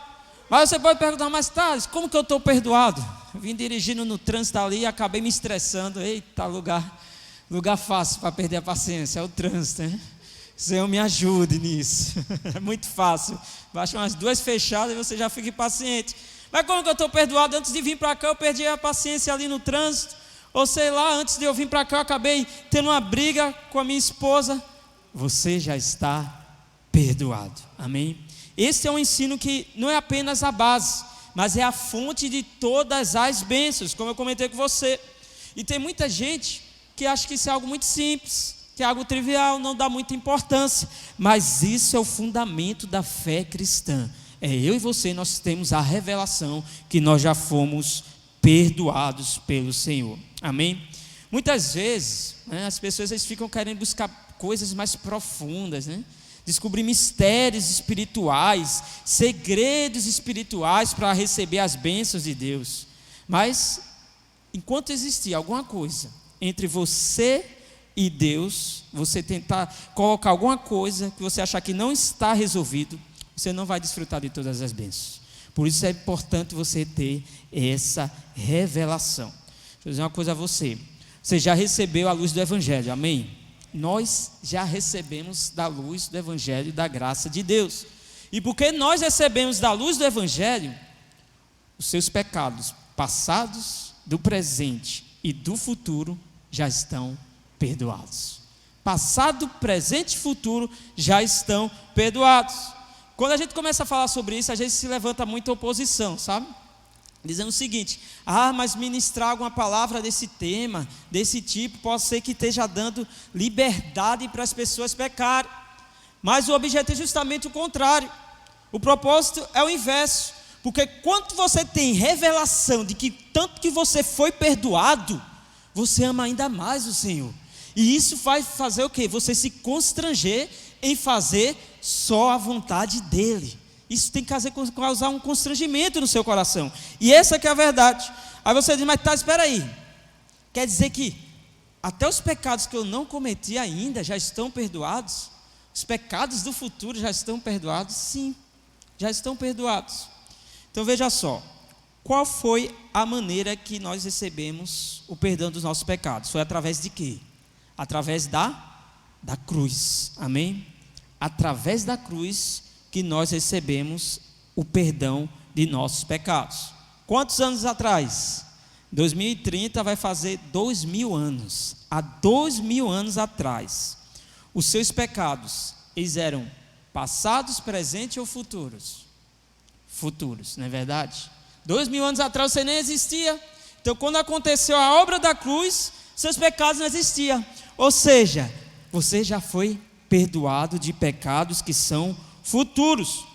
Mas você pode perguntar, mas Thales, como que eu estou perdoado? Eu vim dirigindo no trânsito ali e acabei me estressando. Eita, lugar fácil para perder a paciência, é o trânsito, né? Senhor, me ajude nisso. É muito fácil. Baixa umas 2 fechadas e você já fica impaciente. Mas como que eu estou perdoado? Antes de vir para cá eu perdi a paciência ali no trânsito. Ou sei lá, antes de eu vir para cá eu acabei tendo uma briga com a minha esposa. Você já está perdoado. Amém? Esse é um ensino que não é apenas a base, mas é a fonte de todas as bênçãos, como eu comentei com você. E tem muita gente que acha que isso é algo muito simples, que é algo trivial, não dá muita importância, mas isso é o fundamento da fé cristã. É eu e você, nós temos a revelação que nós já fomos perdoados pelo Senhor. Amém? Muitas vezes, né, as pessoas eles ficam querendo buscar coisas mais profundas, né? Descobrir mistérios espirituais, segredos espirituais para receber as bênçãos de Deus. Mas, enquanto existir alguma coisa entre você e Deus, você tentar colocar alguma coisa que você achar que não está resolvido, você não vai desfrutar de todas as bênçãos. Por isso é importante você ter essa revelação. Deixa eu dizer uma coisa a você. Você já recebeu a luz do Evangelho, amém? Nós já recebemos da luz do Evangelho e da graça de Deus. E porque nós recebemos da luz do Evangelho, os seus pecados passados, do presente e do futuro já estão perdoados. Passado, presente e futuro já estão perdoados. Quando a gente começa a falar sobre isso, a gente se levanta muita oposição, sabe? Dizendo o seguinte: mas ministrar alguma palavra desse tema, desse tipo, pode ser que esteja dando liberdade para as pessoas pecarem. Mas o objetivo é justamente o contrário. O propósito é o inverso. Porque quando você tem revelação de que tanto que você foi perdoado, você ama ainda mais o Senhor. E isso vai fazer o quê? Você se constranger em fazer só a vontade dEle. Isso tem que causar um constrangimento no seu coração. E essa que é a verdade. Aí você diz: mas espera aí. Quer dizer que até os pecados que eu não cometi ainda já estão perdoados? Os pecados do futuro já estão perdoados? Sim, já estão perdoados. Então veja só. Qual foi a maneira que nós recebemos o perdão dos nossos pecados? Foi através de quê? Através da cruz. Amém? Através da cruz que nós recebemos o perdão de nossos pecados. Quantos anos atrás? 2030 vai fazer 2000 anos. Há 2000 anos atrás, os seus pecados, eles eram passados, presentes ou futuros? Futuros, não é verdade? 2000 anos atrás você nem existia. Então, quando aconteceu a obra da cruz, seus pecados não existiam. Ou seja, você já foi perdoado de pecados que são futuros,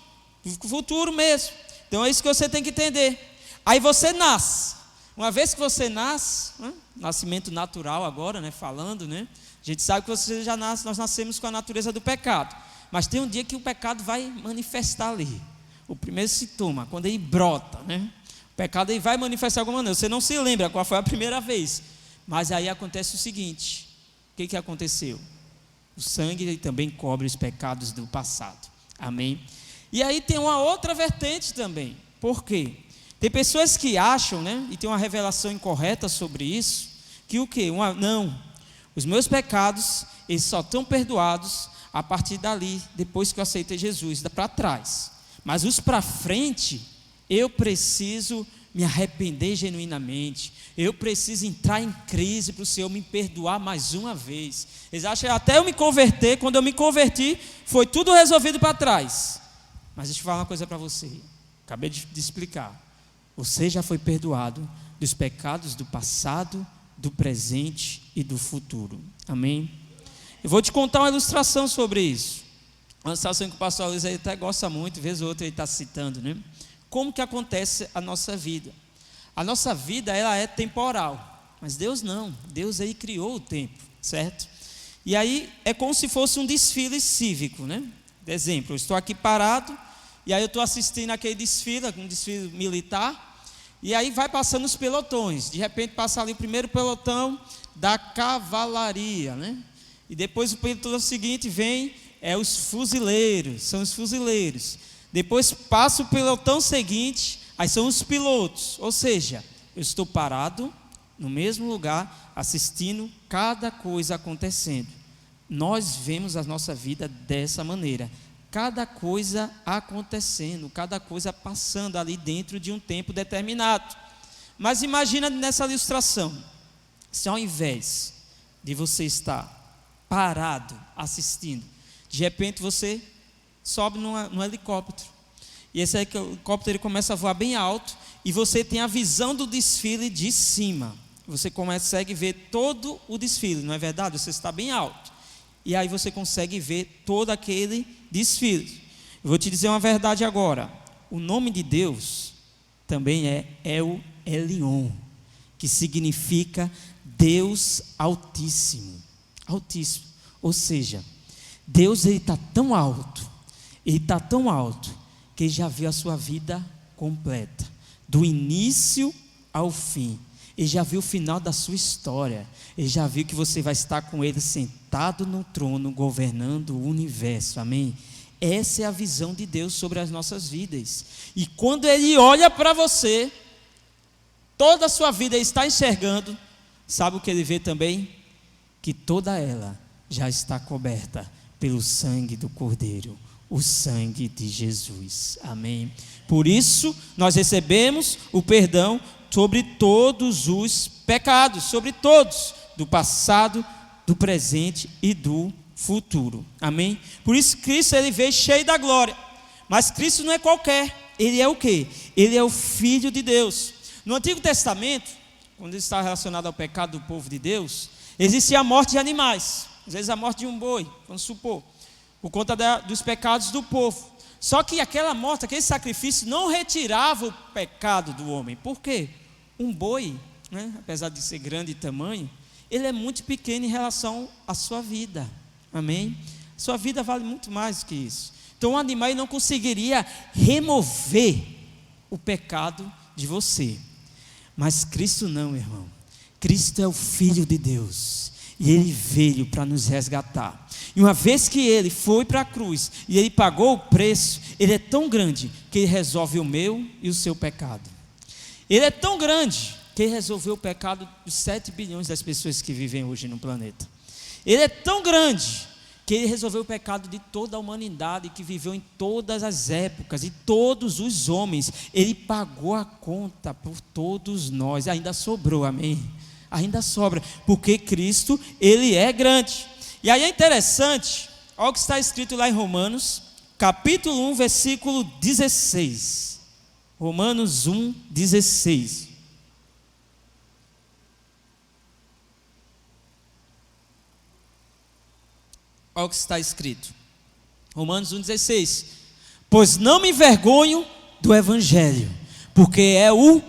futuro mesmo. Então é isso que você tem que entender. Aí você nasce. Uma vez que você nasce, nascimento natural agora, né, falando, né? A gente sabe que você já nasce, nós nascemos com a natureza do pecado. Mas tem um dia que o pecado vai manifestar ali. O primeiro sintoma, quando ele brota, né? O pecado ele vai manifestar de alguma maneira. Você não se lembra qual foi a primeira vez. Mas aí acontece o seguinte: o que aconteceu? O sangue ele também cobre os pecados do passado. Amém? E aí tem uma outra vertente também. Por quê? Tem pessoas que acham, né, e tem uma revelação incorreta sobre isso, que o quê? Não, os meus pecados, eles só estão perdoados a partir dali, depois que eu aceitei Jesus, para trás. Mas os para frente, eu preciso me arrepender genuinamente. Eu preciso entrar em crise para o Senhor me perdoar mais uma vez. Eles acham que até eu me converter, quando eu me converti, foi tudo resolvido para trás. Mas deixa eu falar uma coisa para você. Acabei de explicar. Você já foi perdoado dos pecados do passado, do presente e do futuro. Amém? Eu vou te contar uma ilustração sobre isso. Uma ilustração que o pastor Luiz aí até gosta muito, vez ou outra ele está citando, né? Como que acontece a nossa vida? A nossa vida, ela é temporal, mas Deus não. Deus aí criou o tempo, certo? E aí é como se fosse um desfile cívico, né? Por exemplo, eu estou aqui parado e aí eu estou assistindo aquele desfile, um desfile militar, e aí vai passando os pelotões. De repente passa ali o primeiro pelotão da cavalaria, né? E depois o pelotão seguinte vem os fuzileiros, são os fuzileiros. Depois passa o pelotão seguinte, aí são os pilotos. Ou seja, eu estou parado no mesmo lugar, assistindo cada coisa acontecendo. Nós vemos a nossa vida dessa maneira. Cada coisa acontecendo, cada coisa passando ali dentro de um tempo determinado. Mas imagina nessa ilustração, se ao invés de você estar parado assistindo, de repente você sobe num helicóptero. E esse helicóptero ele começa a voar bem alto e você tem a visão do desfile de cima. Você consegue ver todo o desfile, não é verdade? Você está bem alto. E aí você consegue ver todo aquele desfile. Eu vou te dizer uma verdade agora. O nome de Deus também é El Elion, que significa Deus Altíssimo. Altíssimo. Ou seja, Deus está tão alto, Ele está tão alto, que Ele já viu a sua vida completa, do início ao fim. Ele já viu o final da sua história. Ele já viu que você vai estar com Ele sentado no trono, governando o universo. Amém? Essa é a visão de Deus sobre as nossas vidas. E quando Ele olha para você, toda a sua vida Ele está enxergando. Sabe o que Ele vê também? Que toda ela já está coberta pelo sangue do Cordeiro, o sangue de Jesus. Amém? Por isso, nós recebemos o perdão sobre todos os pecados, sobre todos, do passado, do presente e do futuro. Amém? Por isso Cristo, Ele veio cheio da glória. Mas Cristo não é qualquer. Ele é o quê? Ele é o Filho de Deus. No Antigo Testamento, quando ele está relacionado ao pecado do povo de Deus, existia a morte de animais. Às vezes a morte de um boi, vamos supor, por conta dos pecados do povo. Só que aquela morte, aquele sacrifício não retirava o pecado do homem. Por quê? Um boi, né, apesar de ser grande de tamanho, ele é muito pequeno em relação à sua vida. Amém? Sua vida vale muito mais do que isso. Então o animal não conseguiria remover o pecado de você. Mas Cristo não, irmão. Cristo é o Filho de Deus. E Ele veio para nos resgatar. E uma vez que Ele foi para a cruz e Ele pagou o preço, Ele é tão grande que Ele resolve o meu e o seu pecado. Ele é tão grande que Ele resolveu o pecado dos 7 bilhões das pessoas que vivem hoje no planeta. Ele é tão grande que Ele resolveu o pecado de toda a humanidade que viveu em todas as épocas e todos os homens. Ele pagou a conta por todos nós. Ainda sobrou, amém? Ainda sobra, porque Cristo, Ele é grande. E aí é interessante, olha o que está escrito lá em Romanos, capítulo 1, versículo 16. Romanos 1, 16. Olha o que está escrito. Romanos 1, 16. Pois não me envergonho do Evangelho, porque é o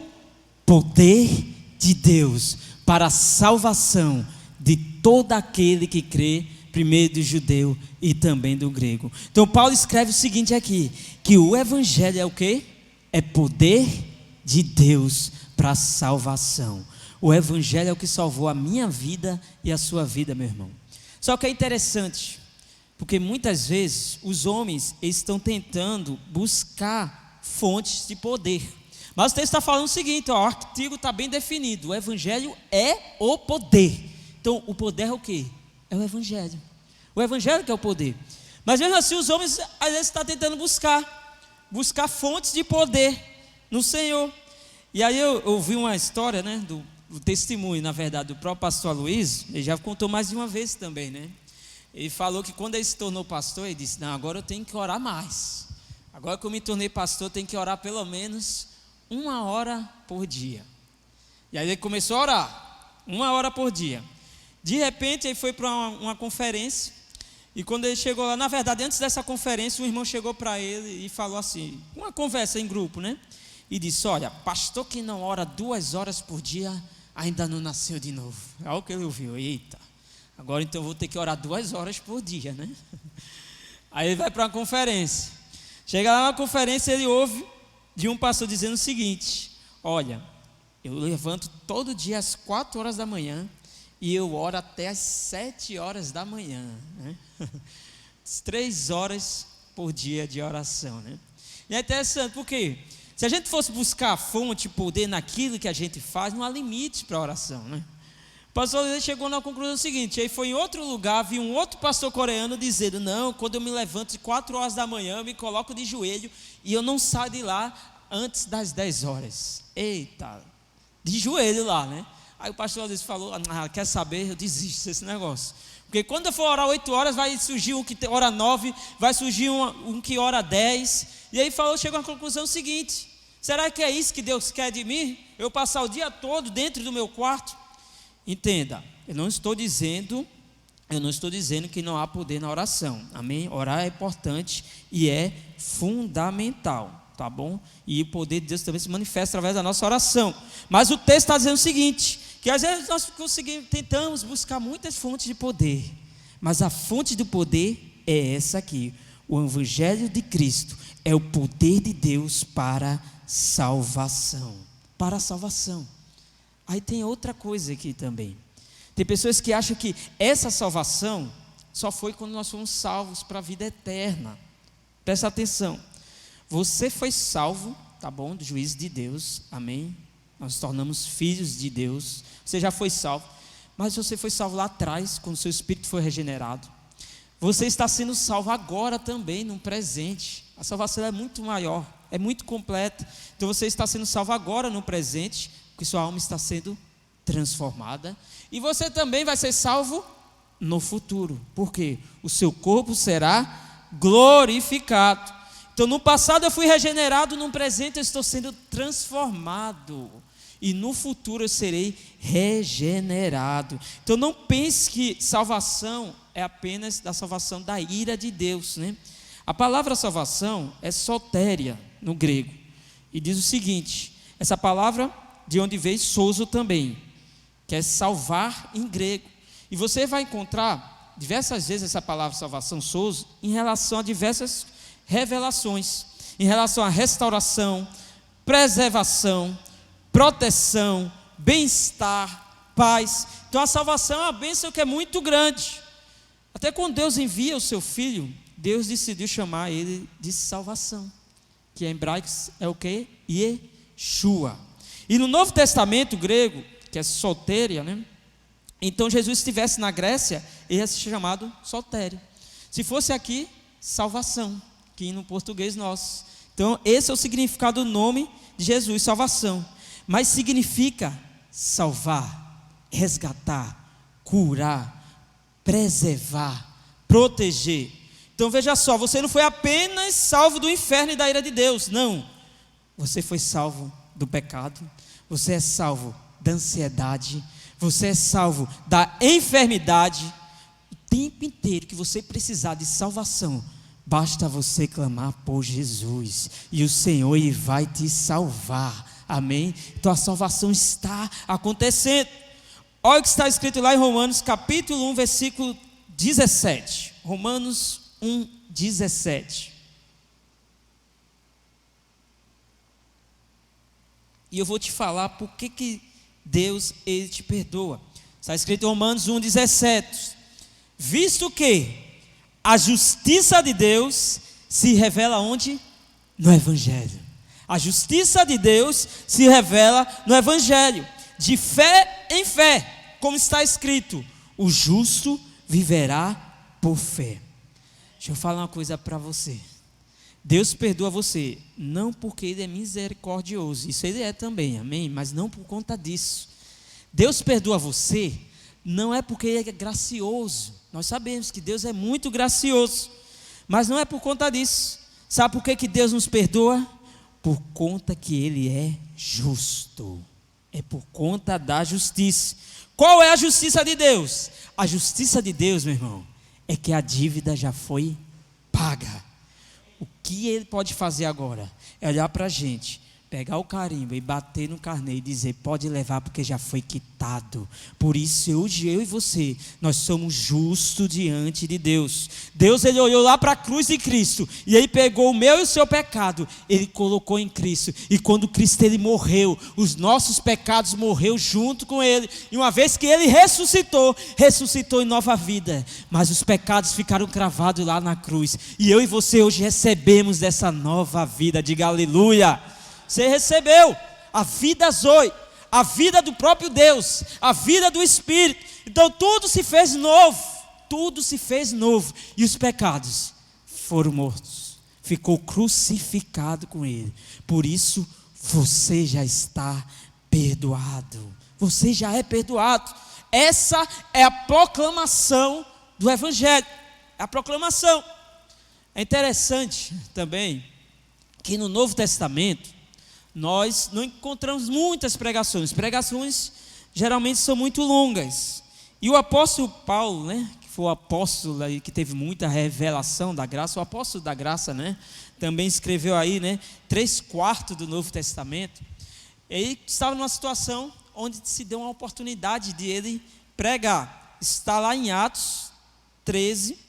poder de Deus para a salvação de todo aquele que crê, primeiro do judeu e também do grego. Então Paulo escreve o seguinte aqui, que o Evangelho é o quê? É poder de Deus para a salvação. O Evangelho é o que salvou a minha vida e a sua vida, meu irmão. Só que é interessante, porque muitas vezes os homens estão tentando buscar fontes de poder. Mas o texto está falando o seguinte, ó, o artigo está bem definido, o Evangelho é o poder. Então o poder é o quê? É o Evangelho. O Evangelho que é o poder. Mas mesmo assim os homens às vezes estão tentando buscar fontes de poder no Senhor. E aí eu ouvi uma história, né, do testemunho, na verdade, do próprio pastor Aloysio. Ele já contou mais de uma vez também, né? Ele falou que quando ele se tornou pastor, ele disse, não, agora eu tenho que orar mais. Agora que eu me tornei pastor, eu tenho que orar pelo menos 1 hora por dia. E aí ele começou a orar, 1 hora por dia. De repente ele foi para uma conferência. E quando ele chegou lá, na verdade, antes dessa conferência, um irmão chegou para ele e falou assim, uma conversa em grupo, né? E disse, olha, pastor que não ora 2 horas por dia, ainda não nasceu de novo. Olha o que ele ouviu, eita, agora então eu vou ter que orar 2 horas por dia, né? Aí ele vai para uma conferência. Chega lá na conferência, ele ouve de um pastor dizendo o seguinte, olha, eu levanto todo dia às 4 horas da manhã e eu oro até às 7 horas da manhã, né? 3 horas por dia de oração, né? E é interessante, porque se a gente fosse buscar fonte, poder naquilo que a gente faz, não há limite para a oração, né? O pastor chegou na conclusão seguinte, aí foi em outro lugar, vi um outro pastor coreano dizendo, não, quando eu me levanto de 4 horas da manhã, eu me coloco de joelho e eu não saio de lá antes das 10 horas. Eita, de joelho lá, né? Aí o pastor às vezes falou, quer saber, eu desisto desse negócio. Porque quando eu for orar 8 horas, vai surgir um que ora 9, vai surgir um que ora 10. E aí chegou à conclusão seguinte, será que é isso que Deus quer de mim? Eu passar o dia todo dentro do meu quarto? Entenda, eu não estou dizendo que não há poder na oração. Amém? Orar é importante e é fundamental, tá tá bom? E o poder de Deus também se manifesta através da nossa oração. Mas o texto está dizendo o seguinte, que às vezes nós tentamos buscar muitas fontes de poder, mas a fonte do poder é essa aqui. O Evangelho de Cristo é o poder de Deus para salvação. Para a salvação. Aí tem outra coisa aqui também. Tem pessoas que acham que essa salvação só foi quando nós fomos salvos para a vida eterna. Presta atenção. Você foi salvo, tá bom? Do juízo de Deus, amém? Nós nos tornamos filhos de Deus. Você já foi salvo. Mas você foi salvo lá atrás, quando o seu espírito foi regenerado. Você está sendo salvo agora também, no presente. A salvação é muito maior, é muito completa. Então você está sendo salvo agora no presente, porque sua alma está sendo transformada. E você também vai ser salvo no futuro. Por quê? O seu corpo será glorificado. Então no passado eu fui regenerado, no presente eu estou sendo transformado. E no futuro eu serei regenerado. Então não pense que salvação é apenas da salvação da ira de Deus, né? A palavra salvação é sotéria no grego. E diz o seguinte, essa palavra de onde veio sozo também, que é salvar em grego. E você vai encontrar diversas vezes essa palavra salvação, sozo, em relação a diversas revelações, em relação à restauração, preservação, proteção, bem-estar, paz. Então a salvação é uma bênção que é muito grande. Até quando Deus envia o seu filho, Deus decidiu chamar ele de salvação, que em hebraico é o quê? Yeshua. E no Novo Testamento grego, que é sotéria, né? Então Jesus estivesse na Grécia, ele ia ser chamado sotério. Se fosse aqui, salvação, que no português nosso. Então esse é o significado do nome de Jesus, salvação. Mas significa salvar, resgatar, curar, preservar, proteger. Então veja só, você não foi apenas salvo do inferno e da ira de Deus, não. Você foi salvo do pecado, você é salvo da ansiedade, você é salvo da enfermidade. O tempo inteiro que você precisar de salvação, basta você clamar por Jesus, e o Senhor ele vai te salvar, amém? Então a salvação está acontecendo. Olha o que está escrito lá em Romanos capítulo 1, versículo 17. Romanos 1, 17. E eu vou te falar por que Deus ele te perdoa. Está escrito em Romanos 1, 17. Visto que a justiça de Deus se revela onde? No Evangelho. A justiça de Deus se revela no Evangelho. De fé em fé, como está escrito, o justo viverá por fé. Deixa eu falar uma coisa para você. Deus perdoa você, não porque Ele é misericordioso, isso Ele é também, amém? Mas não por conta disso. Deus perdoa você, não é porque Ele é gracioso. Nós sabemos que Deus é muito gracioso, mas não é por conta disso. Sabe por que Deus nos perdoa? Por conta que Ele é justo. É por conta da justiça. Qual é a justiça de Deus? A justiça de Deus, meu irmão, é que a dívida já foi paga. O que Ele pode fazer agora? É olhar para a gente, pegar o carimbo e bater no carneiro e dizer, pode levar porque já foi quitado. Por isso hoje eu e você, nós somos justos diante de Deus. Deus ele olhou lá para a cruz de Cristo e Ele pegou o meu e o seu pecado, Ele colocou em Cristo. E quando Cristo ele morreu, os nossos pecados morreu junto com Ele. E uma vez que Ele ressuscitou em nova vida. Mas os pecados ficaram cravados lá na cruz. E eu e você hoje recebemos dessa nova vida. Diga aleluia. Você recebeu a vida Zoe, a vida do próprio Deus, a vida do Espírito. Então tudo se fez novo, e os pecados foram mortos, ficou crucificado com Ele. Por isso você já está perdoado, você já é perdoado. Essa é a proclamação do Evangelho, a proclamação. É interessante também que no Novo Testamento nós não encontramos muitas pregações. Pregações geralmente são muito longas. E o apóstolo Paulo, né, que foi o apóstolo aí que teve muita revelação da graça, o apóstolo da graça, né? Também escreveu aí, né? 3/4 do Novo Testamento. Ele estava numa situação onde se deu uma oportunidade de ele pregar. Está lá em Atos 13,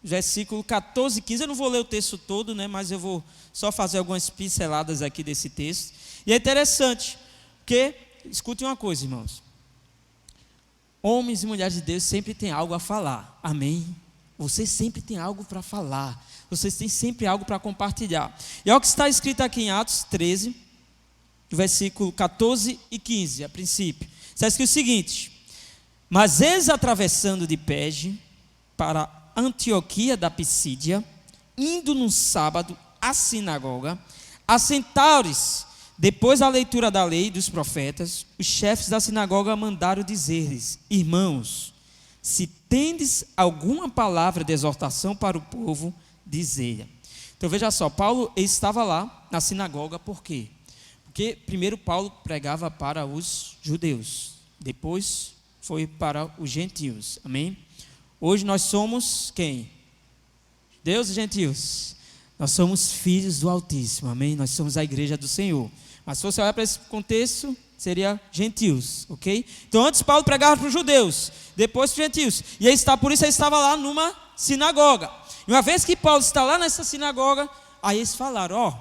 versículo 14 e 15. Eu não vou ler o texto todo, né? Mas eu vou só fazer algumas pinceladas aqui desse texto. E é interessante, porque, escute uma coisa, irmãos. Homens e mulheres de Deus sempre têm algo a falar. Amém? Você sempre tem algo para falar. Vocês têm sempre algo para compartilhar. E é o que está escrito aqui em Atos 13, versículo 14 e 15, a princípio. Está escrito o seguinte: mas eles, atravessando de Perge para Antioquia da Pisídia, indo num sábado à sinagoga, assentaram-se. Depois da leitura da lei e dos profetas, os chefes da sinagoga mandaram dizer-lhes: irmãos, se tendes alguma palavra de exortação para o povo, dizei-a. Então veja só, Paulo estava lá na sinagoga, por quê? Porque primeiro Paulo pregava para os judeus, depois foi para os gentios, amém? Hoje nós somos quem? Judeus e gentios. Nós somos filhos do Altíssimo, amém? Nós somos a igreja do Senhor. Mas se você olhar para esse contexto, seria gentios, ok? Então antes Paulo pregava para os judeus, depois para os gentios. E aí por isso ele estava lá numa sinagoga. E uma vez que Paulo está lá nessa sinagoga, aí eles falaram: ó,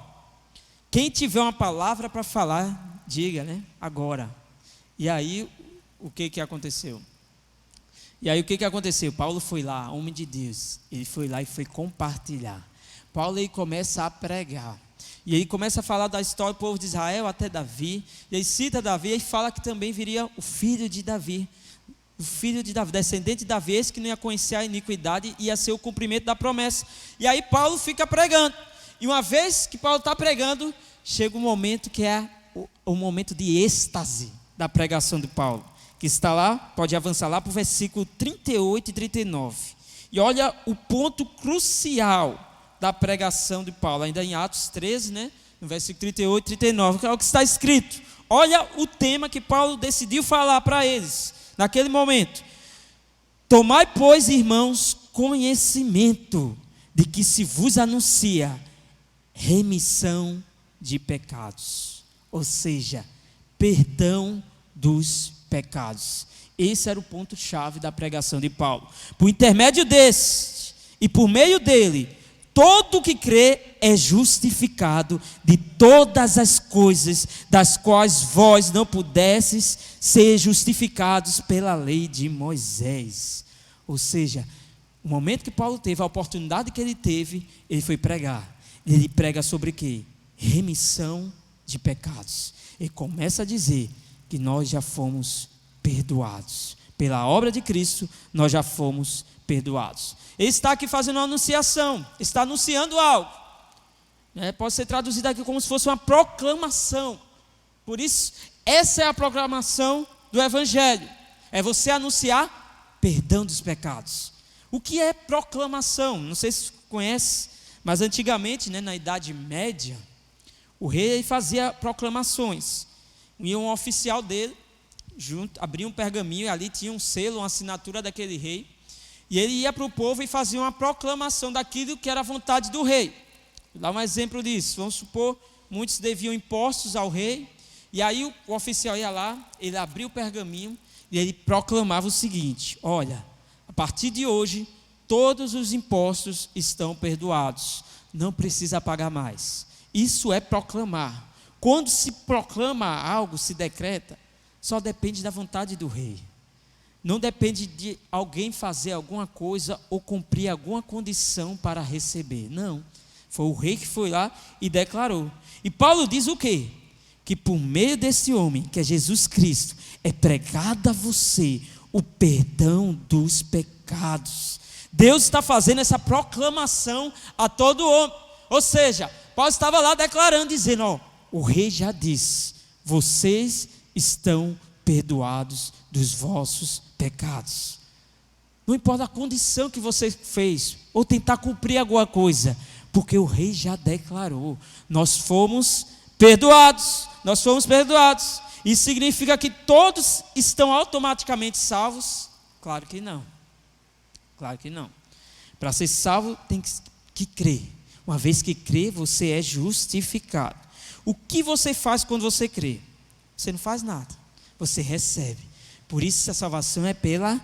quem tiver uma palavra para falar, diga, né? Agora. E aí, o que aconteceu? Paulo foi lá, homem de Deus, ele foi lá e foi compartilhar. Paulo aí começa a pregar. E aí começa a falar da história do povo de Israel até Davi. E aí cita Davi e fala que também viria o filho de Davi. O filho de Davi, descendente de Davi, esse que não ia conhecer a iniquidade, ia ser o cumprimento da promessa. E aí Paulo fica pregando. E uma vez que Paulo está pregando, chega um momento que é o momento de êxtase da pregação de Paulo. Que está lá, pode avançar lá para o versículo 38 e 39. E olha o ponto crucial da pregação de Paulo, ainda em Atos 13, né? No versículo 38 e 39, que é o que está escrito. Olha o tema que Paulo decidiu falar para eles, naquele momento. Tomai, pois, irmãos, conhecimento de que se vos anuncia remissão de pecados, ou seja, perdão dos pecados. Esse era o ponto-chave da pregação de Paulo. Por intermédio desse e por meio dele, todo que crê é justificado de todas as coisas das quais vós não pudesses ser justificados pela lei de Moisés. Ou seja, o momento que Paulo teve, a oportunidade que ele teve, ele foi pregar. Ele prega sobre o quê? Remissão de pecados. Ele começa a dizer que nós já fomos perdoados. Pela obra de Cristo, nós já fomos perdoados. Ele está aqui fazendo uma anunciação, está anunciando algo. Pode ser traduzido aqui como se fosse uma proclamação. Por isso, essa é a proclamação do Evangelho. É você anunciar perdão dos pecados. O que é proclamação? Não sei se você conhece, mas antigamente, na Idade Média, o rei fazia proclamações. E um oficial dele abria um pergaminho e ali tinha um selo, uma assinatura daquele rei. E ele ia para o povo e fazia uma proclamação daquilo que era a vontade do rei. Vou dar um exemplo disso. Vamos supor, muitos deviam impostos ao rei. E aí o oficial ia lá, ele abria o pergaminho e ele proclamava o seguinte: olha, a partir de hoje, todos os impostos estão perdoados. Não precisa pagar mais. Isso é proclamar. Quando se proclama algo, se decreta, só depende da vontade do rei. Não depende de alguém fazer alguma coisa ou cumprir alguma condição para receber. Não. Foi o rei que foi lá e declarou. E Paulo diz o quê? Que por meio desse homem, que é Jesus Cristo, é pregado a você o perdão dos pecados. Deus está fazendo essa proclamação a todo homem. Ou seja, Paulo estava lá declarando, dizendo: o rei já disse, vocês estão perdoados dos vossos pecados. Não importa a condição que você fez, ou tentar cumprir alguma coisa, porque o rei já declarou, nós fomos perdoados. Isso significa que todos estão automaticamente salvos? Claro que não. Claro que não. Para ser salvo tem que crer. Uma vez que crê, você é justificado. O que você faz quando você crê? Você não faz nada. Você recebe. Por isso a salvação é pela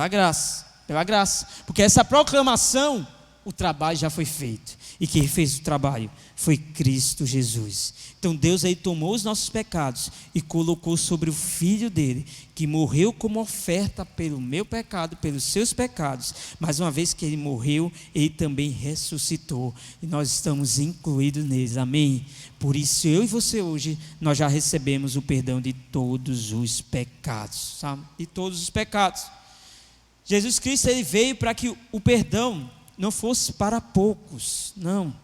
graça. Pela graça. Porque essa proclamação, o trabalho já foi feito. E quem fez o trabalho foi Cristo Jesus. Então Deus aí tomou os nossos pecados e colocou sobre o Filho dele, que morreu como oferta pelo meu pecado, pelos seus pecados. Mas uma vez que ele morreu, ele também ressuscitou. E nós estamos incluídos neles, amém? Por isso eu e você hoje, nós já recebemos o perdão de todos os pecados, sabe? De todos os pecados. Jesus Cristo, ele veio para que o perdão não fosse para poucos, não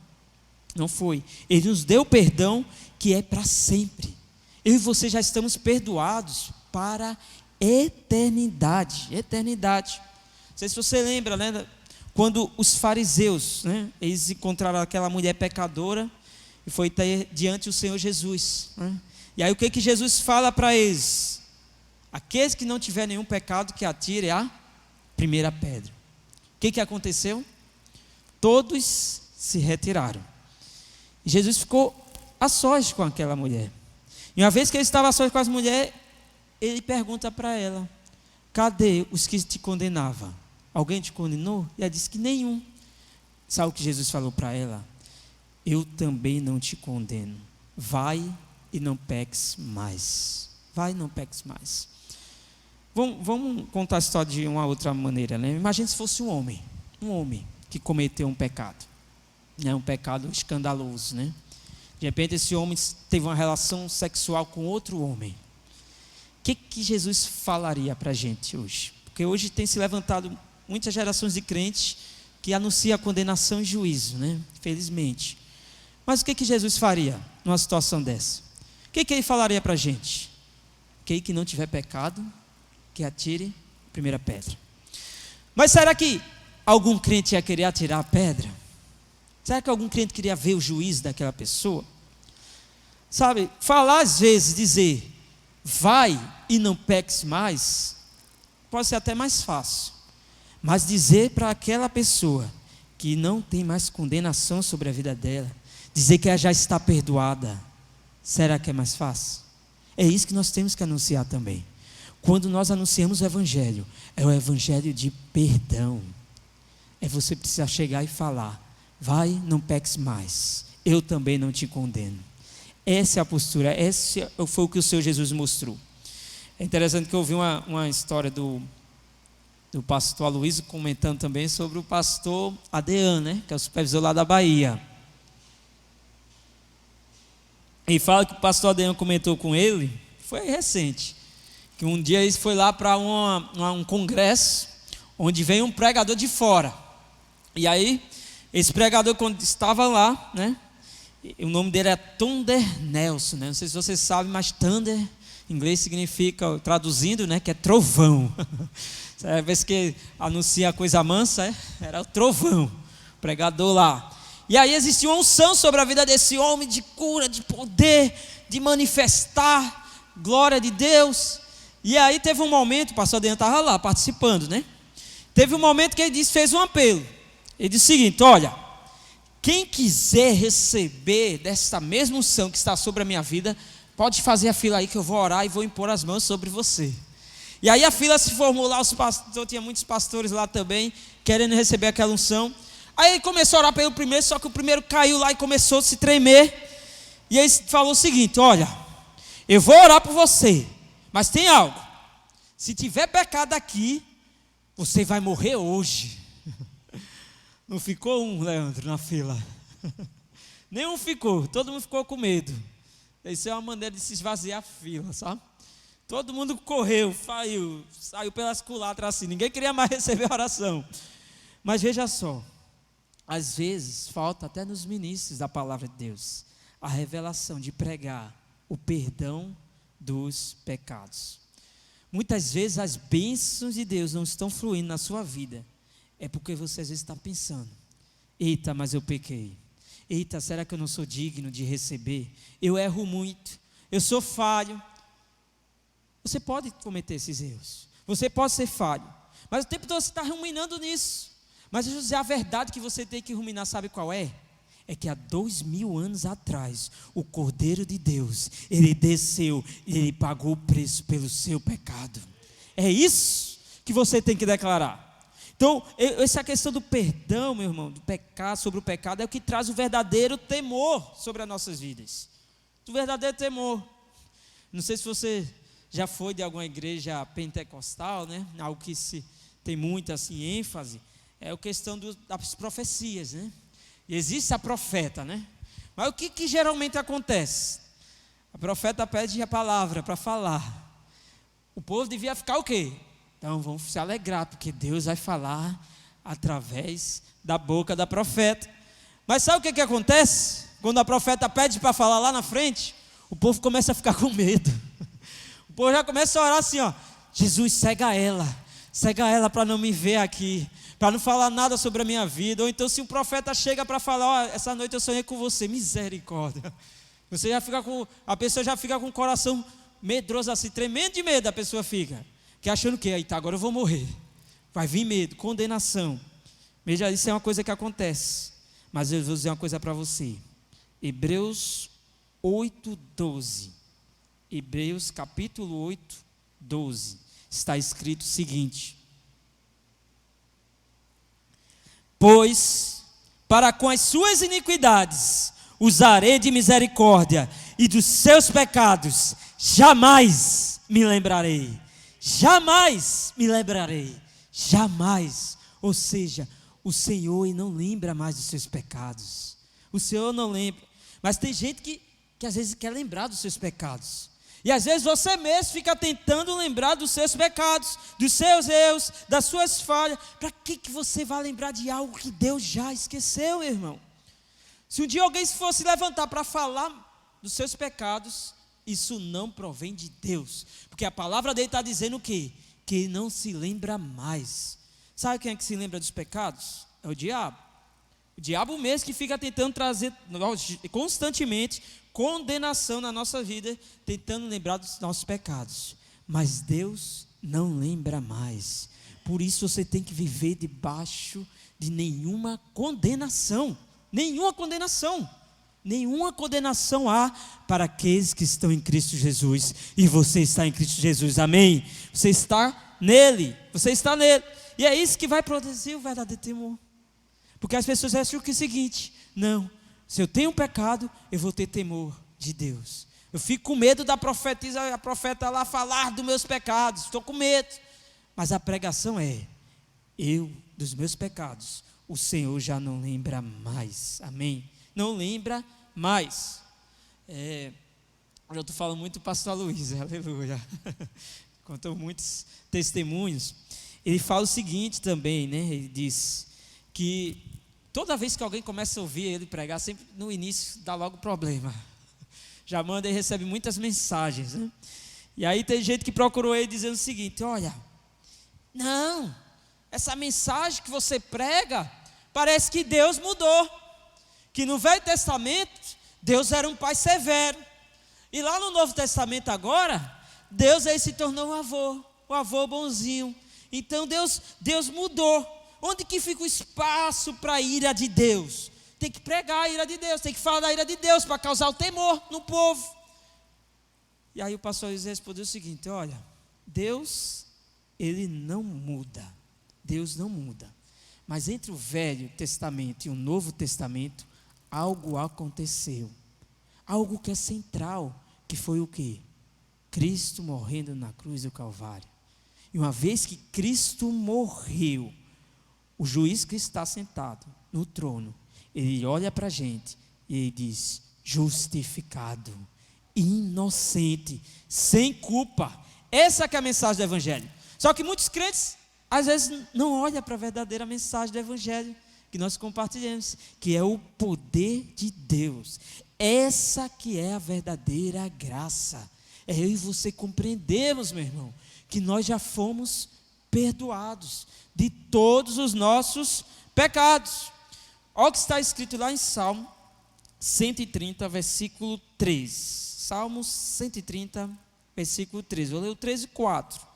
foi. Ele nos deu perdão que é para sempre. Eu e você já estamos perdoados para a eternidade. Não sei se você lembra, né? Quando os fariseus, né, eles encontraram aquela mulher pecadora e foi diante do Senhor Jesus, né? E aí o que Jesus fala para eles? Aqueles que não tiver nenhum pecado, que atire a primeira pedra. O que aconteceu? Todos se retiraram. E Jesus ficou a sós com aquela mulher. E uma vez que ele estava a sós com as mulheres, ele pergunta para ela: cadê os que te condenavam? Alguém te condenou? E ela disse que nenhum. Sabe o que Jesus falou para ela? Eu também não te condeno. Vai e não peques mais. Vai e não peques mais. Vamos contar a história de uma outra maneira, né? Imagine se fosse um homem que cometeu um pecado, né? Um pecado escandaloso, né? De repente esse homem teve uma relação sexual com outro homem. O que Jesus falaria para a gente hoje? Porque hoje tem se levantado muitas gerações de crentes que anunciam a condenação e juízo, né? Felizmente. Mas o que Jesus faria numa situação dessa? O que ele falaria para a gente? Quem que não tiver pecado, que atire a primeira pedra. Mas será que algum crente ia querer atirar a pedra? Será que algum crente queria ver o juízo daquela pessoa? Sabe, falar às vezes, dizer vai e não peques mais, pode ser até mais fácil. Mas dizer para aquela pessoa que não tem mais condenação sobre a vida dela, dizer que ela já está perdoada, será que é mais fácil? É isso que nós temos que anunciar também. Quando nós anunciamos o Evangelho, é o Evangelho de perdão. É você precisar chegar e falar: vai, não peques mais, eu também não te condeno. Essa é a postura, esse foi o que o Senhor Jesus mostrou. É interessante que eu ouvi uma história do pastor Aloysio comentando também sobre o pastor Adean, né, que é o supervisor lá da Bahia. E fala que o pastor Adean comentou com ele, foi recente, que um dia ele foi lá para um congresso, onde veio um pregador de fora. E aí, esse pregador, quando estava lá, né, o nome dele é Thunder Nelson, né? Não sei se você sabe, mas Thunder em inglês significa, traduzindo, né, que é trovão. Às vezes que anuncia a coisa mansa, era o trovão, o pregador lá. E aí existia uma unção sobre a vida desse homem, de cura, de poder, de manifestar glória de Deus. E aí teve um momento, o pastor Adriano estava lá participando, né? Teve um momento que ele fez um apelo. Ele disse o seguinte: olha, quem quiser receber desta mesma unção que está sobre a minha vida, pode fazer a fila aí que eu vou orar e vou impor as mãos sobre você. E aí a fila se formou lá, tinha muitos pastores lá também, querendo receber aquela unção. Aí ele começou a orar pelo primeiro, só que o primeiro caiu lá e começou a se tremer. E aí falou o seguinte: olha, eu vou orar por você, mas tem algo, se tiver pecado aqui, você vai morrer hoje. Não ficou um, Leandro, na fila? Nenhum ficou, todo mundo ficou com medo. Isso é uma maneira de se esvaziar a fila, sabe? Todo mundo correu, saiu pelas culantras assim, ninguém queria mais receber a oração. Mas veja só, às vezes falta até nos ministros da palavra de Deus a revelação de pregar o perdão dos pecados. Muitas vezes as bênçãos de Deus não estão fluindo na sua vida, é porque você às vezes está pensando: eita, mas eu pequei, eita, será que eu não sou digno de receber? Eu erro muito, eu sou falho. Você pode cometer esses erros, você pode ser falho, Mas o tempo todo você está ruminando nisso. Mas deixa eu dizer, a verdade que você tem que ruminar, sabe qual é? É que há 2000 anos atrás, o Cordeiro de Deus, ele desceu e ele pagou o preço pelo seu pecado. É isso que você tem que declarar. Então, essa questão do perdão, meu irmão, do pecado, sobre o pecado, é o que traz o verdadeiro temor sobre as nossas vidas. O verdadeiro temor. Não sei se você já foi de alguma igreja pentecostal, né? Algo que tem muita assim, ênfase, é a questão das profecias, né? E existe a profeta, né? Mas o que geralmente acontece? A profeta pede a palavra para falar. O povo devia ficar o quê? Então vamos se alegrar, porque Deus vai falar através da boca da profeta. Mas sabe o que acontece? Quando a profeta pede para falar lá na frente, o povo começa a ficar com medo. O povo já começa a orar assim, ó: Jesus, cega ela para não me ver aqui, para não falar nada sobre a minha vida. Ou então se um profeta chega para falar: ó, essa noite eu sonhei com você, misericórdia. A pessoa já fica com o coração medroso assim, tremendo de medo, a pessoa fica. Que achando que, eita, agora eu vou morrer. Vai vir medo, condenação. Veja, isso é uma coisa que acontece. Mas eu vou dizer uma coisa para você. Hebreus 8:12. Hebreus capítulo 8, 12. Está escrito o seguinte: pois para com as suas iniquidades usarei de misericórdia, e dos seus pecados jamais me lembrarei. Jamais me lembrarei. Jamais. Ou seja, o Senhor não lembra mais dos seus pecados. O Senhor não lembra. Mas tem gente que às vezes quer lembrar dos seus pecados. E às vezes você mesmo fica tentando lembrar dos seus pecados, dos seus erros, das suas falhas. Para que você vai lembrar de algo que Deus já esqueceu, meu irmão? Se um dia alguém fosse levantar para falar dos seus pecados, isso não provém de Deus, porque a palavra dele está dizendo o quê? Que ele não se lembra mais. Sabe quem é que se lembra dos pecados? É o diabo. O diabo mesmo que fica tentando trazer constantemente condenação na nossa vida, tentando lembrar dos nossos pecados. Mas Deus não lembra mais. Por isso você tem que viver debaixo de nenhuma condenação. Nenhuma condenação. Nenhuma condenação há para aqueles que estão em Cristo Jesus. E você está em Cristo Jesus, amém? Você está nele, você está nele. E é isso que vai produzir o verdadeiro temor. Porque as pessoas acham que é o seguinte: não, se eu tenho um pecado, eu vou ter temor de Deus. Eu fico com medo da profeta lá falar dos meus pecados, estou com medo. Mas a pregação é: dos meus pecados, o Senhor já não lembra mais, amém? Não lembra mais. Eu estou falando muito do pastor Luiz, aleluia. Contou muitos testemunhos. Ele fala o seguinte também, né? Ele diz que toda vez que alguém começa a ouvir ele pregar, sempre no início dá logo problema. Já manda e recebe muitas mensagens, né? E aí tem gente que procurou ele dizendo o seguinte: olha, não, essa mensagem que você prega, parece que Deus mudou. Que no Velho Testamento, Deus era um pai severo. E lá no Novo Testamento agora, Deus aí se tornou um avô bonzinho. Então Deus mudou. Onde que fica o espaço para a ira de Deus? Tem que pregar a ira de Deus, tem que falar da ira de Deus para causar o temor no povo. E aí o pastor Luiz respondeu o seguinte: olha, Deus, ele não muda. Deus não muda. Mas entre o Velho Testamento e o Novo Testamento, algo aconteceu. Algo que é central, que foi o quê? Cristo morrendo na cruz do Calvário. E uma vez que Cristo morreu, o juiz que está sentado no trono, ele olha para a gente e ele diz: justificado, inocente, sem culpa. Essa que é a mensagem do Evangelho. Só que muitos crentes, às vezes, não olham para a verdadeira mensagem do Evangelho que nós compartilhamos, que é o poder de Deus. Essa que é a verdadeira graça. É eu e você compreendermos, meu irmão, que nós já fomos perdoados de todos os nossos pecados. Olha o que está escrito lá em Salmo 130, versículo 3. Salmo 130, versículo 3. Vou ler o 3 e 4.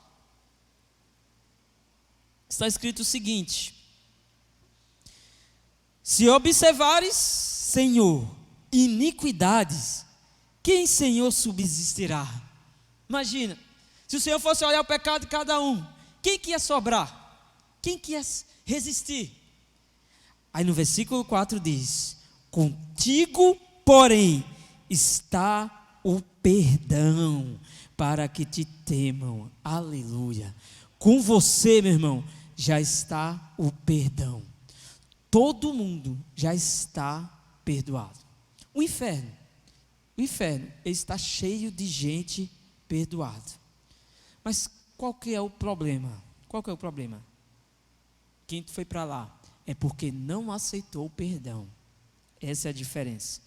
está escrito o seguinte: se observares, Senhor, iniquidades, quem, Senhor, subsistirá? Imagina, se o Senhor fosse olhar o pecado de cada um, quem que ia sobrar? Quem que ia resistir? Aí no versículo 4 diz: contigo, porém, está o perdão, para que te temam. Aleluia. Com você, meu irmão, já está o perdão. Todo mundo já está perdoado. O inferno, ele está cheio de gente perdoada. Mas qual que é o problema? Qual que é o problema? Quem foi para lá é porque não aceitou o perdão. Essa é a diferença.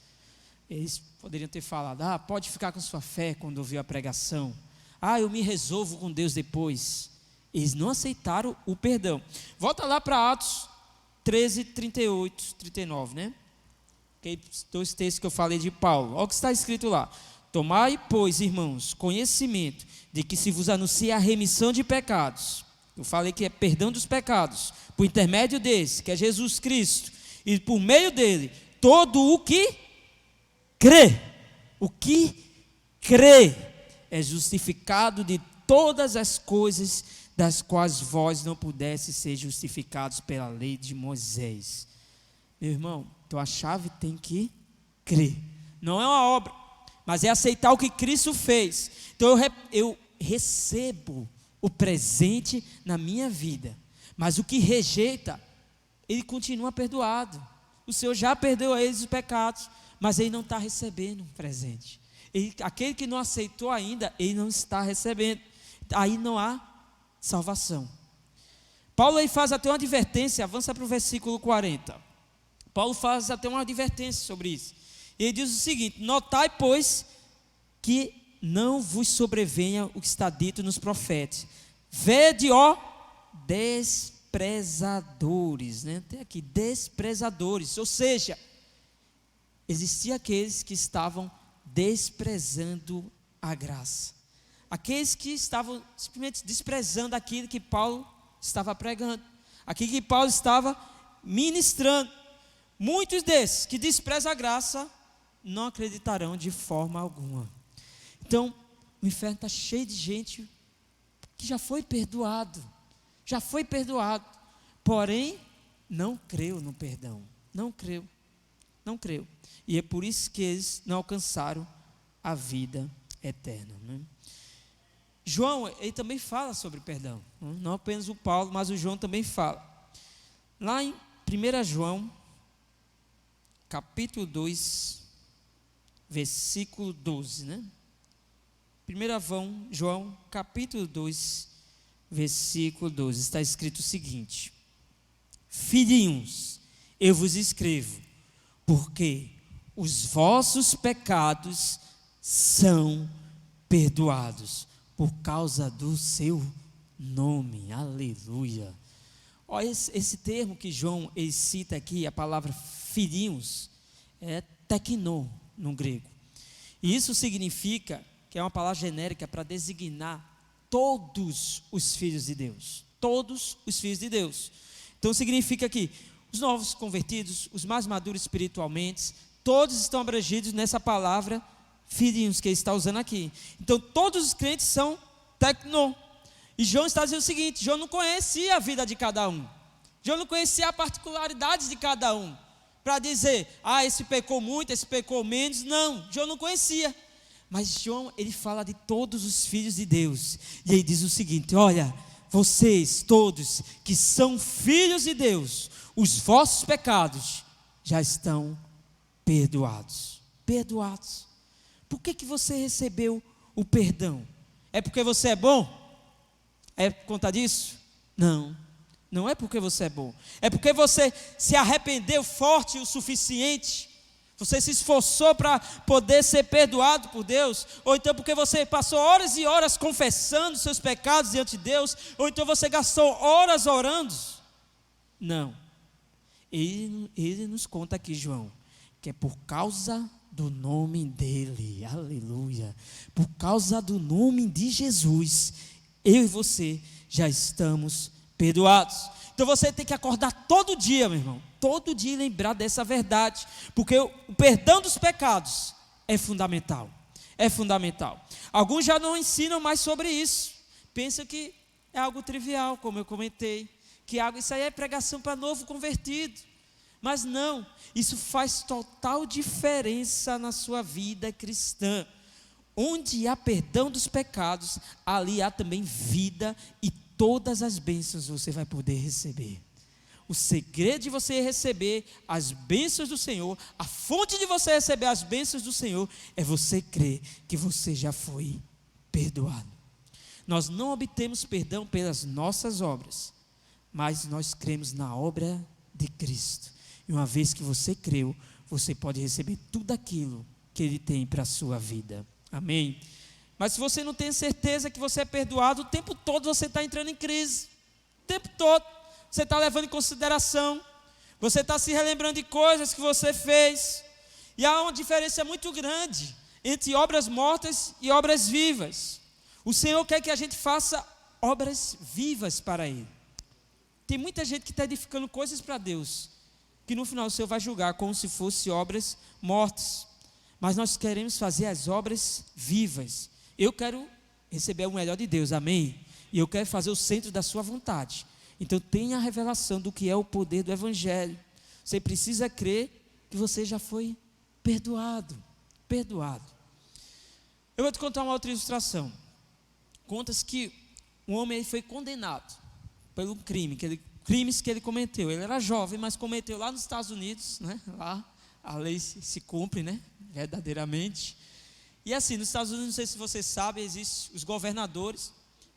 Eles poderiam ter falado: pode ficar com sua fé quando ouvir a pregação. Eu me resolvo com Deus depois. Eles não aceitaram o perdão. Volta lá para Atos 13, 38, 39, né? Aqueles 2 textos que eu falei de Paulo. Olha o que está escrito lá: tomai, pois, irmãos, conhecimento de que se vos anuncia a remissão de pecados. Eu falei que é perdão dos pecados, por intermédio desse, que é Jesus Cristo, e por meio dele, todo o que crê é justificado de todas as coisas das quais vós não pudesseis ser justificados pela lei de Moisés. Meu irmão, então a chave tem que crer. Não é uma obra, mas é aceitar o que Cristo fez. Então eu recebo o presente na minha vida, mas o que rejeita, ele continua perdoado. O Senhor já perdoou a eles os pecados, mas ele não está recebendo um presente. Aquele que não aceitou ainda, ele não está recebendo. Aí não há salvação. Paulo aí faz até uma advertência. Avança para o versículo 40. Paulo faz até uma advertência sobre isso. Ele diz o seguinte: notai, pois, que não vos sobrevenha o que está dito nos profetas. Vede, ó desprezadores, né? Tem aqui, desprezadores. Ou seja, existiam aqueles que estavam desprezando a graça. Aqueles que estavam simplesmente desprezando aquilo que Paulo estava pregando, aquilo que Paulo estava ministrando. Muitos desses que desprezam a graça não acreditarão de forma alguma. Então, o inferno está cheio de gente que já foi perdoado, porém não creu no perdão, não creu. E é por isso que eles não alcançaram a vida eterna, né? João, ele também fala sobre perdão, não apenas o Paulo, mas o João também fala. Lá em 1 João, capítulo 2, versículo 12, né? 1 João, capítulo 2, versículo 12, está escrito o seguinte: filhinhos, eu vos escrevo, porque os vossos pecados são perdoados por causa do seu nome. Aleluia. Olha esse termo que João ele cita aqui, a palavra filhinhos, é teknô no grego. E isso significa que é uma palavra genérica para designar todos os filhos de Deus. Todos os filhos de Deus. Então significa que os novos convertidos, os mais maduros espiritualmente, todos estão abrangidos nessa palavra filhinhos que ele está usando aqui. Então todos os crentes são teknô. E João está dizendo o seguinte: João não conhecia a vida de cada um, João não conhecia a particularidade de cada um, para dizer, esse pecou muito, esse pecou menos. Não, João não conhecia. Mas João, ele fala de todos os filhos de Deus, e ele diz o seguinte: olha, vocês todos que são filhos de Deus, os vossos pecados já estão perdoados. Perdoados. Por que você recebeu o perdão? É porque você é bom? É por conta disso? Não, não é porque você é bom. É porque você se arrependeu forte o suficiente. Você se esforçou para poder ser perdoado por Deus. Ou então porque você passou horas e horas confessando seus pecados diante de Deus. Ou então você gastou horas orando. Não. Ele nos conta aqui, João, que é por causa do nome dele. Aleluia. Por causa do nome de Jesus, eu e você já estamos perdoados. perdoados. Então você tem que acordar todo dia, meu irmão, todo dia lembrar dessa verdade, porque o perdão dos pecados é fundamental, é fundamental. Alguns já não ensinam mais sobre isso, pensam que é algo trivial, como eu comentei, que isso aí é pregação para novo convertido, mas não, isso faz total diferença na sua vida cristã. Onde há perdão dos pecados, ali há também vida e todas as bênçãos você vai poder receber. O segredo de você receber as bênçãos do Senhor, a fonte de você receber as bênçãos do Senhor, é você crer que você já foi perdoado. Nós não obtemos perdão pelas nossas obras, mas nós cremos na obra de Cristo. E uma vez que você creu, você pode receber tudo aquilo que Ele tem para a sua vida. Amém? Mas se você não tem certeza que você é perdoado, o tempo todo você está entrando em crise. O tempo todo você está levando em consideração. Você está se relembrando de coisas que você fez. E há uma diferença muito grande entre obras mortas e obras vivas. O Senhor quer que a gente faça obras vivas para Ele. Tem muita gente que está edificando coisas para Deus, que no final o Senhor vai julgar como se fossem obras mortas. Mas nós queremos fazer as obras vivas. Eu quero receber o melhor de Deus, amém? E eu quero fazer o centro da sua vontade. Então tenha a revelação do que é o poder do Evangelho. Você precisa crer que você já foi perdoado. Perdoado. Eu vou te contar uma outra ilustração. Conta-se que um homem foi condenado pelo crimes que ele cometeu. Ele era jovem, mas cometeu lá nos Estados Unidos, né? Lá a lei se cumpre, né? Verdadeiramente. E assim, nos Estados Unidos, não sei se você sabe, existem os governadores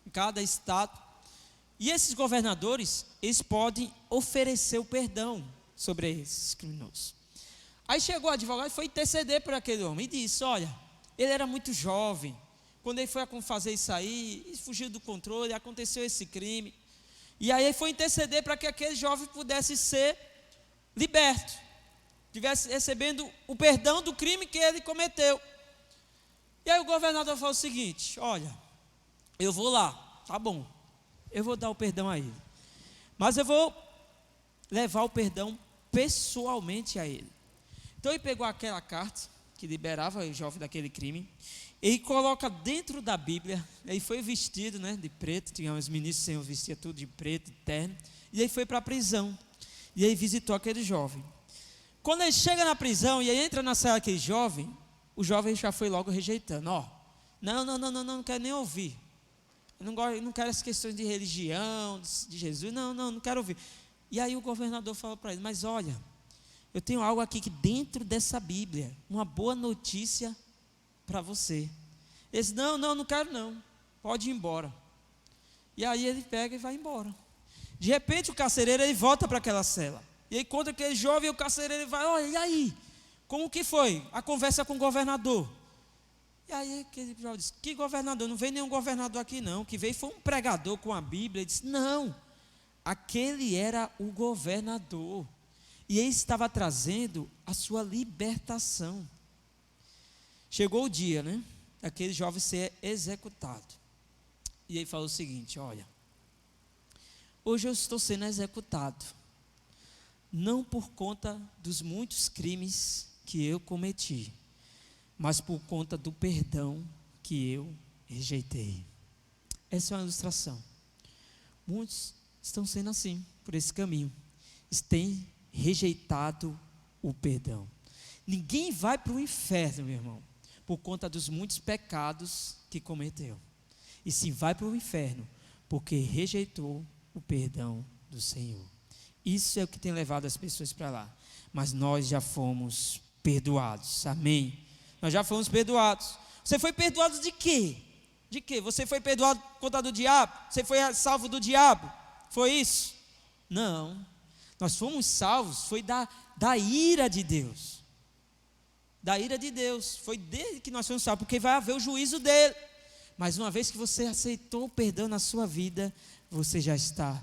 em cada estado. E esses governadores, eles podem oferecer o perdão sobre esses criminosos. Aí chegou o advogado e foi interceder por aquele homem e disse: olha, ele era muito jovem, quando ele foi fazer isso aí, ele fugiu do controle, aconteceu esse crime. E aí ele foi interceder para que aquele jovem pudesse ser liberto, estivesse recebendo o perdão do crime que ele cometeu. E aí o governador falou o seguinte: olha, eu vou lá, tá bom, eu vou dar o perdão a ele, mas eu vou levar o perdão pessoalmente a ele. Então ele pegou aquela carta que liberava o jovem daquele crime, ele coloca dentro da Bíblia. Ele foi vestido, né, de preto, tinha os ministros do Senhor, vestia tudo de preto, de terno, e ele foi para a prisão, e ele visitou aquele jovem. Quando ele chega na prisão e ele entra na cela daquele jovem, o jovem já foi logo rejeitando: ó, não quero nem ouvir, eu não quero essas questões de religião, de Jesus, não quero ouvir. E aí o governador falou para ele: mas olha, eu tenho algo aqui que dentro dessa Bíblia, uma boa notícia para você. Ele disse: não quero não, pode ir embora. E aí ele pega e vai embora. De repente o carcereiro, ele volta para aquela cela, e aí conta aquele jovem, e o carcereiro, ele vai: olha, e aí? Como que foi a conversa com o governador? E aí aquele jovem disse: que governador? Não veio nenhum governador aqui não, que veio foi um pregador com a Bíblia. Ele disse: não, aquele era o governador, e ele estava trazendo a sua libertação. Chegou o dia, né, aquele jovem ser executado. E ele falou o seguinte: olha, hoje eu estou sendo executado, não por conta dos muitos crimes que eu cometi, mas por conta do perdão que eu rejeitei. Essa é uma ilustração. Muitos estão sendo assim, por esse caminho. Eles têm rejeitado o perdão. Ninguém vai para o inferno, meu irmão, por conta dos muitos pecados que cometeu. E sim vai para o inferno porque rejeitou o perdão do Senhor. Isso é o que tem levado as pessoas para lá. Mas nós já fomos perdoados. Amém? Nós já fomos perdoados. Você foi perdoado de quê? De quê? Você foi perdoado por conta do diabo? Você foi salvo do diabo? Foi isso? Não. Nós fomos salvos, foi da ira de Deus. Da ira de Deus. Foi dele que nós fomos salvos, porque vai haver o juízo dele. Mas uma vez que você aceitou o perdão na sua vida, você já está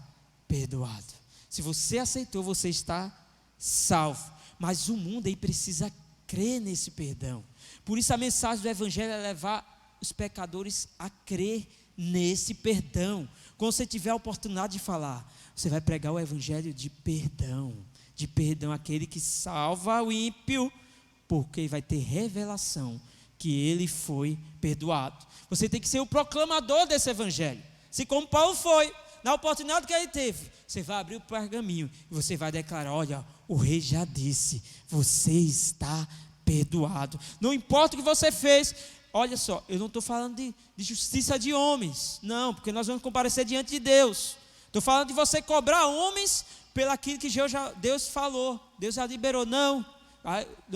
perdoado. Se você aceitou, você está salvo. Mas o mundo aí precisa crer nesse perdão. Por isso a mensagem do Evangelho é levar os pecadores a crer nesse perdão. quando você tiver a oportunidade de falar, você vai pregar o evangelho de perdão àquele que salva o ímpio, porque vai ter revelação que ele foi perdoado. Você tem que ser o proclamador desse evangelho. Se como Paulo foi, na oportunidade que ele teve, você vai abrir o pergaminho e você vai declarar: olha, o rei já disse, você está perdoado. Não importa o que você fez. Olha só, eu não estou falando de justiça de homens, não, porque nós vamos comparecer diante de Deus. Estou falando de você cobrar homens pelaquilo que Deus falou, Deus já liberou. Não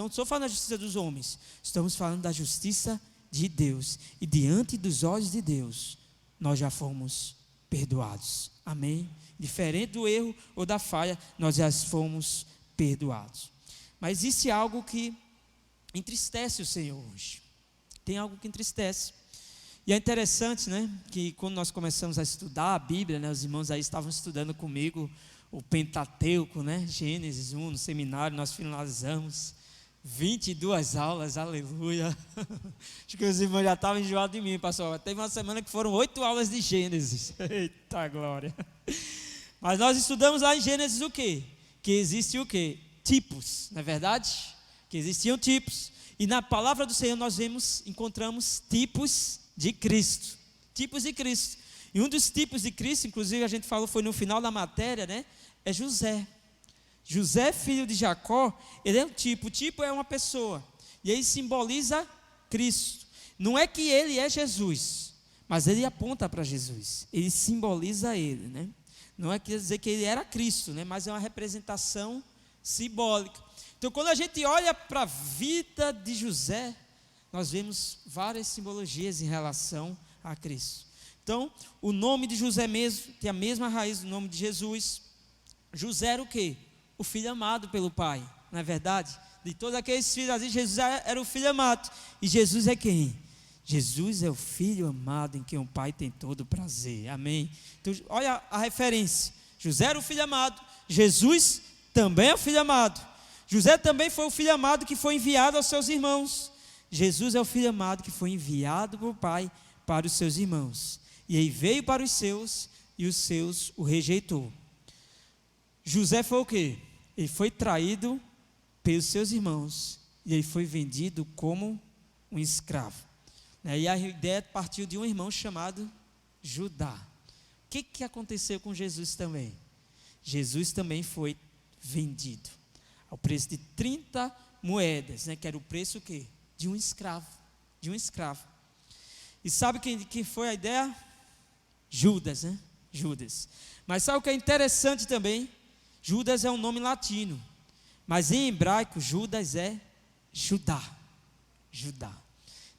estou falando da justiça dos homens, estamos falando da justiça de Deus. E diante dos olhos de Deus, nós já fomos perdoados. Amém? Diferente do erro ou da falha, nós já fomos perdoados. Mas existe algo que entristece o Senhor hoje. Tem algo que entristece. E é interessante, né, que quando nós começamos a estudar a Bíblia, né, os irmãos aí estavam estudando comigo o Pentateuco, né, Gênesis 1, no seminário, nós finalizamos 22 aulas, aleluia. Acho que os irmãos já estavam enjoados de mim, pastor. Teve uma semana que foram 8 aulas de Gênesis. Eita glória. Mas nós estudamos lá em Gênesis o quê? Que existe o quê? Tipos, não é verdade? Que existiam tipos. E na palavra do Senhor nós encontramos tipos de Cristo. Tipos de Cristo. E um dos tipos de Cristo, inclusive a gente falou, foi no final da matéria, né? É José. José, filho de Jacó, ele é um tipo. O tipo é uma pessoa. E ele simboliza Cristo. Não é que ele é Jesus, mas ele aponta para Jesus. Ele simboliza ele, né? Não é quer dizer que ele era Cristo, né? Mas é uma representação simbólica. Então, quando a gente olha para a vida de José, nós vemos várias simbologias em relação a Cristo. Então, o nome de José mesmo tem a mesma raiz do nome de Jesus. José era o quê? O filho amado pelo pai, não é verdade? De todos aqueles filhos, Jesus era o filho amado. E Jesus é quem? Jesus é o filho amado em quem o pai tem todo o prazer. Amém? Então, olha a referência. José era o filho amado. Jesus também é o filho amado. José também foi o filho amado que foi enviado aos seus irmãos. Jesus é o filho amado que foi enviado por pai para os seus irmãos. E aí veio para os seus e os seus o rejeitou. José foi o quê? Ele foi traído pelos seus irmãos e ele foi vendido como um escravo. E a ideia partiu de um irmão chamado Judá. O que aconteceu com Jesus também? Jesus também foi vendido ao preço de 30 moedas, né, que era o preço o quê? De um escravo. De um escravo. E sabe quem foi a ideia? Judas, né? Judas. Mas sabe o que é interessante também? Judas é um nome latino, mas em hebraico Judas é Judá. Judá.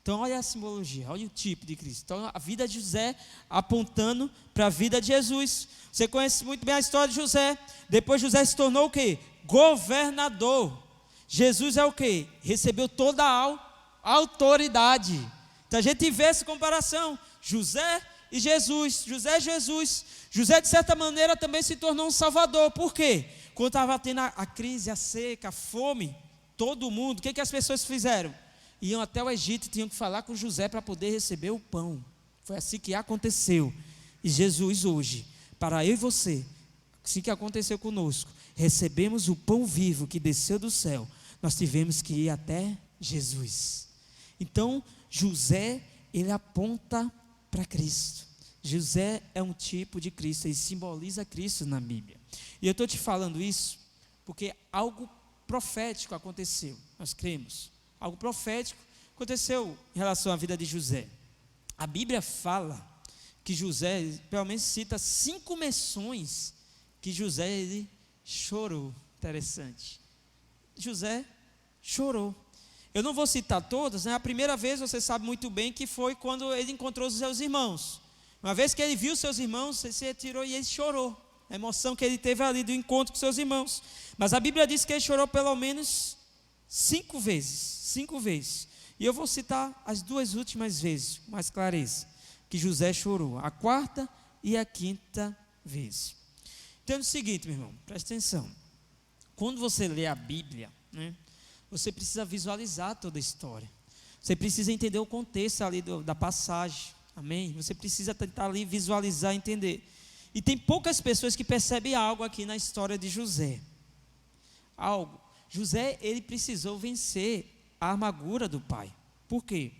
Então olha a simbologia, olha o tipo de Cristo. Então a vida de José apontando para a vida de Jesus. Você conhece muito bem a história de José. Depois José se tornou o quê? Governador. Jesus é o quê? Recebeu toda a autoridade. Então a gente vê essa comparação. José e Jesus. José e Jesus. José, de certa maneira, também se tornou um salvador. Por quê? Quando estava tendo a crise, a seca, a fome, todo mundo, o que as pessoas fizeram? Iam até o Egito e tinham que falar com José para poder receber o pão. Foi assim que aconteceu. E Jesus hoje, para eu e você, assim que aconteceu conosco, recebemos o pão vivo que desceu do céu. Nós tivemos que ir até Jesus. Então, José, ele aponta para Cristo. José é um tipo de Cristo, ele simboliza Cristo na Bíblia. E eu estou te falando isso porque algo profético aconteceu, nós cremos. Algo profético aconteceu em relação à vida de José. A Bíblia fala que José, pelo menos cita 5 menções que José ele chorou. Interessante. José chorou. Eu não vou citar todas, né? A primeira vez você sabe muito bem que foi quando ele encontrou os seus irmãos. Uma vez que ele viu seus irmãos, ele se retirou e ele chorou. A emoção que ele teve ali do encontro com seus irmãos. Mas a Bíblia diz que ele chorou pelo menos 5 vezes. 5 vezes. E eu vou citar as 2 últimas vezes, com mais clareza, que José chorou. A 4ª e a 5ª vez. Então é o seguinte, meu irmão, presta atenção. Quando você lê a Bíblia, né, você precisa visualizar toda a história. Você precisa entender o contexto ali da passagem. Amém? Você precisa tentar ali visualizar, entender. E tem poucas pessoas que percebem algo aqui na história de José. Algo. José, ele precisou vencer a amargura do pai. Por quê?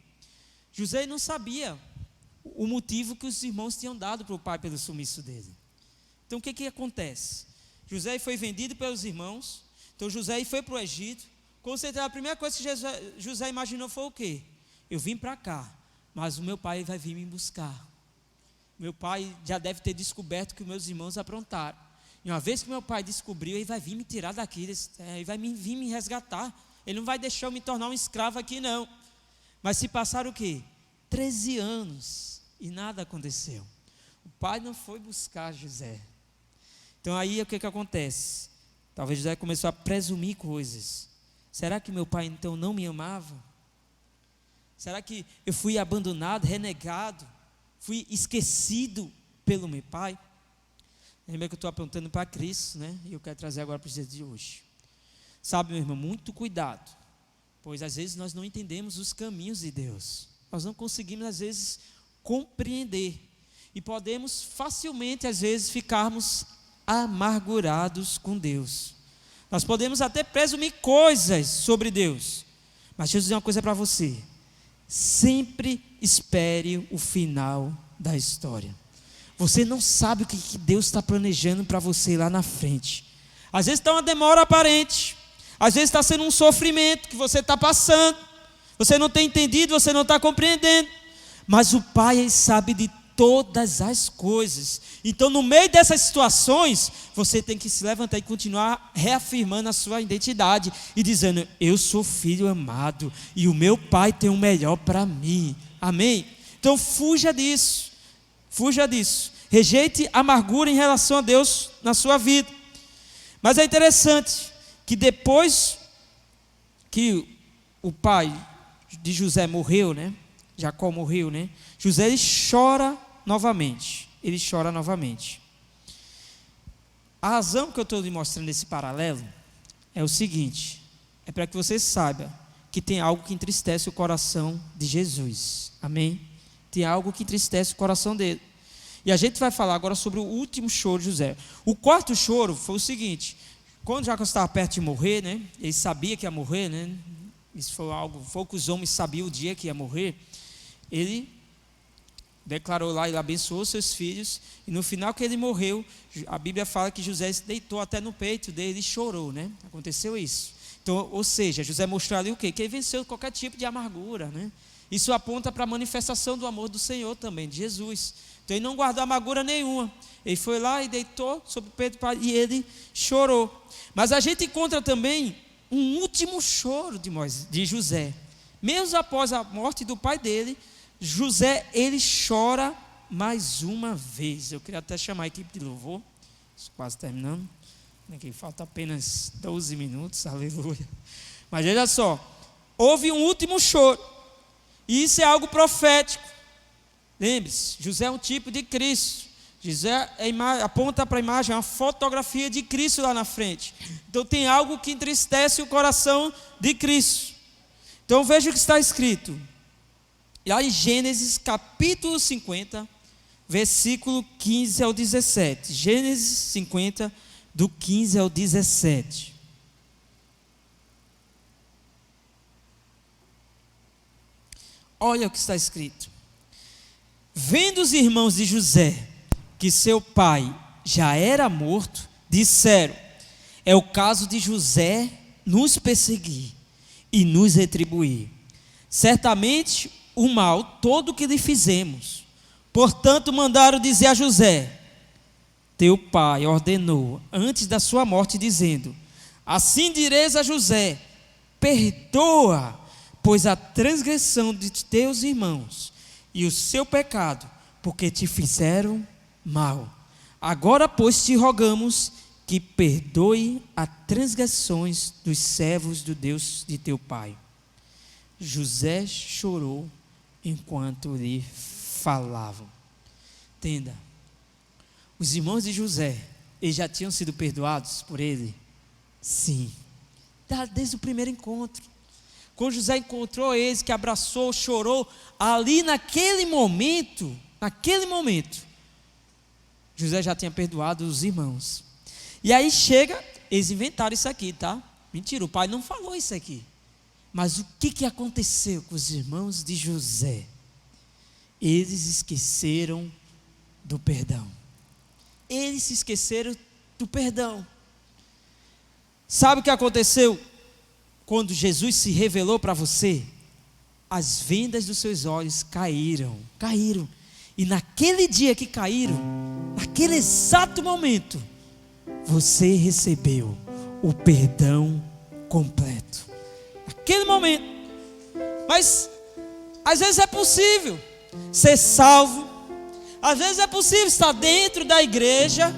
José não sabia o motivo que os irmãos tinham dado para o pai pelo sumiço dele. Então o que acontece? José foi vendido pelos irmãos. Então José foi para o Egito. Com certeza a primeira coisa que José imaginou foi o quê? Eu vim para cá, mas o meu pai vai vir me buscar. Meu pai já deve ter descoberto que os meus irmãos aprontaram. E uma vez que meu pai descobriu, ele vai vir me tirar daqui, ele vai vir me resgatar. Ele não vai deixar eu me tornar um escravo aqui, não. Mas se passaram o quê? 13 anos e nada aconteceu. O pai não foi buscar José. Então aí o que acontece? Talvez José começou a presumir coisas. Será que meu pai então não me amava? Será que eu fui abandonado, renegado? Fui esquecido pelo meu pai? Lembra que eu estou apontando para Cristo, né? E eu quero trazer agora para os dias de hoje. Sabe, meu irmão, muito cuidado. Pois às vezes nós não entendemos os caminhos de Deus. Nós não conseguimos às vezes compreender. E podemos facilmente às vezes ficarmos amargurados com Deus. Nós podemos até presumir coisas sobre Deus. Mas deixa eu dizer uma coisa para você. Sempre espere o final da história. Você não sabe o que Deus está planejando para você lá na frente. Às vezes está uma demora aparente. Às vezes está sendo um sofrimento que você está passando. Você não tem entendido, você não está compreendendo. Mas o Pai, Ele sabe de todas as coisas. Então, no meio dessas situações, você tem que se levantar e continuar reafirmando a sua identidade e dizendo: eu sou filho amado e o meu Pai tem o melhor para mim. Amém? Então, fuja disso. Fuja disso. Rejeite a amargura em relação a Deus na sua vida. Mas é interessante que depois que o pai de José morreu, né? Jacó morreu, né? José, ele chora novamente. Ele chora novamente. A razão que eu estou lhe mostrando nesse paralelo é o seguinte: é para que você saiba que tem algo que entristece o coração de Jesus. Amém? Tem algo que entristece o coração dele. E a gente vai falar agora sobre o último choro de José. O quarto choro foi o seguinte: quando Jacó estava perto de morrer, né? Ele sabia que ia morrer, né? Isso foi algo, foi o que os homens sabiam o dia que ia morrer. Ele declarou lá, ele abençoou seus filhos, e no final que ele morreu, a Bíblia fala que José se deitou até no peito dele e chorou, né? Aconteceu isso. Então, ou seja, José mostrou ali o quê? Que ele venceu qualquer tipo de amargura, né? Isso aponta para a manifestação do amor do Senhor também, de Jesus. Então ele não guardou amargura nenhuma. Ele foi lá e deitou sobre o peito do pai e ele chorou. Mas a gente encontra também um último choro de José. Mesmo após a morte do pai dele, José, ele chora mais uma vez. Eu queria até chamar a equipe de louvor. Quase terminando. Aqui falta apenas 12 minutos, aleluia. Mas olha só, houve um último choro. E isso é algo profético. Lembre-se, José é um tipo de Cristo. José aponta para a imagem, é uma fotografia de Cristo lá na frente. Então tem algo que entristece o coração de Cristo. Então veja o que está escrito. Lá em Gênesis capítulo 50, versículo 15 ao 17. Gênesis 50, do 15 ao 17. Olha o que está escrito. Vendo os irmãos de José que seu pai já era morto, disseram: é o caso de José nos perseguir e nos retribuir. Certamente o mal todo que lhe fizemos. Portanto mandaram dizer a José: teu pai ordenou antes da sua morte, dizendo: assim direis a José: perdoa, pois a transgressão de teus irmãos e o seu pecado, porque te fizeram mal. Agora, pois, te rogamos que perdoe as transgressões dos servos do Deus de teu pai. José chorou enquanto lhe falavam. Entenda, os irmãos de José, eles já tinham sido perdoados por ele? Sim, desde o primeiro encontro. Quando José encontrou eles, que abraçou, chorou, ali naquele momento, José já tinha perdoado os irmãos. E aí chega, eles inventaram isso aqui, tá? Mentira, o pai não falou isso aqui. Mas o que aconteceu com os irmãos de José? Eles esqueceram do perdão. Eles se esqueceram do perdão. Sabe o que aconteceu? Quando Jesus se revelou para você, as vendas dos seus olhos caíram. E naquele dia que caíram, naquele exato momento, você recebeu o perdão completo. Naquele momento. Mas às vezes é possível ser salvo. Às vezes é possível estar dentro da igreja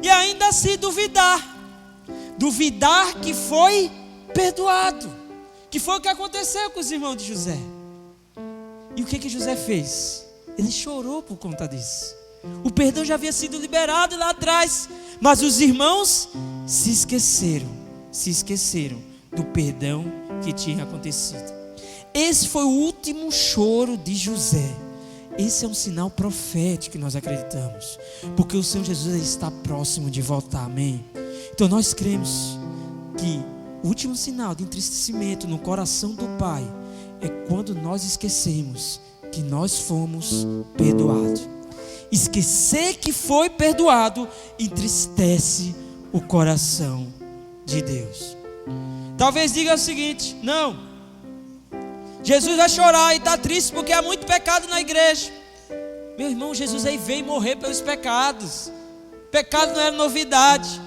e ainda assim duvidar. Duvidar que foi perdoado. Que foi o que aconteceu com os irmãos de José. E o que José fez? Ele chorou por conta disso. O perdão já havia sido liberado lá atrás, mas os irmãos se esqueceram do perdão que tinha acontecido. Esse foi o último choro de José. Esse é um sinal profético que nós acreditamos, porque o Senhor Jesus está próximo de voltar, amém? Então nós cremos que o último sinal de entristecimento no coração do Pai é quando nós esquecemos que nós fomos perdoados. Esquecer que foi perdoado entristece o coração de Deus. Talvez diga o seguinte: não, Jesus vai chorar e está triste porque há muito pecado na igreja. Meu irmão, Jesus aí veio morrer pelos pecados. Pecado não é novidade.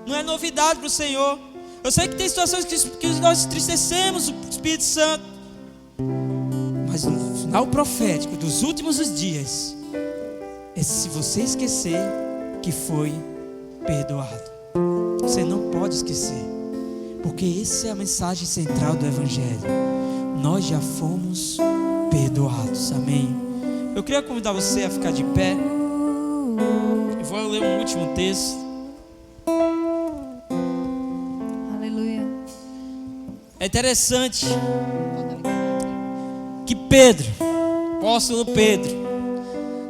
Não é novidade para o Senhor. Eu sei que tem situações que nós entristecemos o Espírito Santo, mas no final profético dos últimos dias é se você esquecer que foi perdoado. Você não pode esquecer, porque essa é a mensagem central do Evangelho. Nós já fomos perdoados, amém? Eu queria convidar você a ficar de pé. Eu vou ler um último texto. Aleluia. É interessante que Pedro, apóstolo Pedro,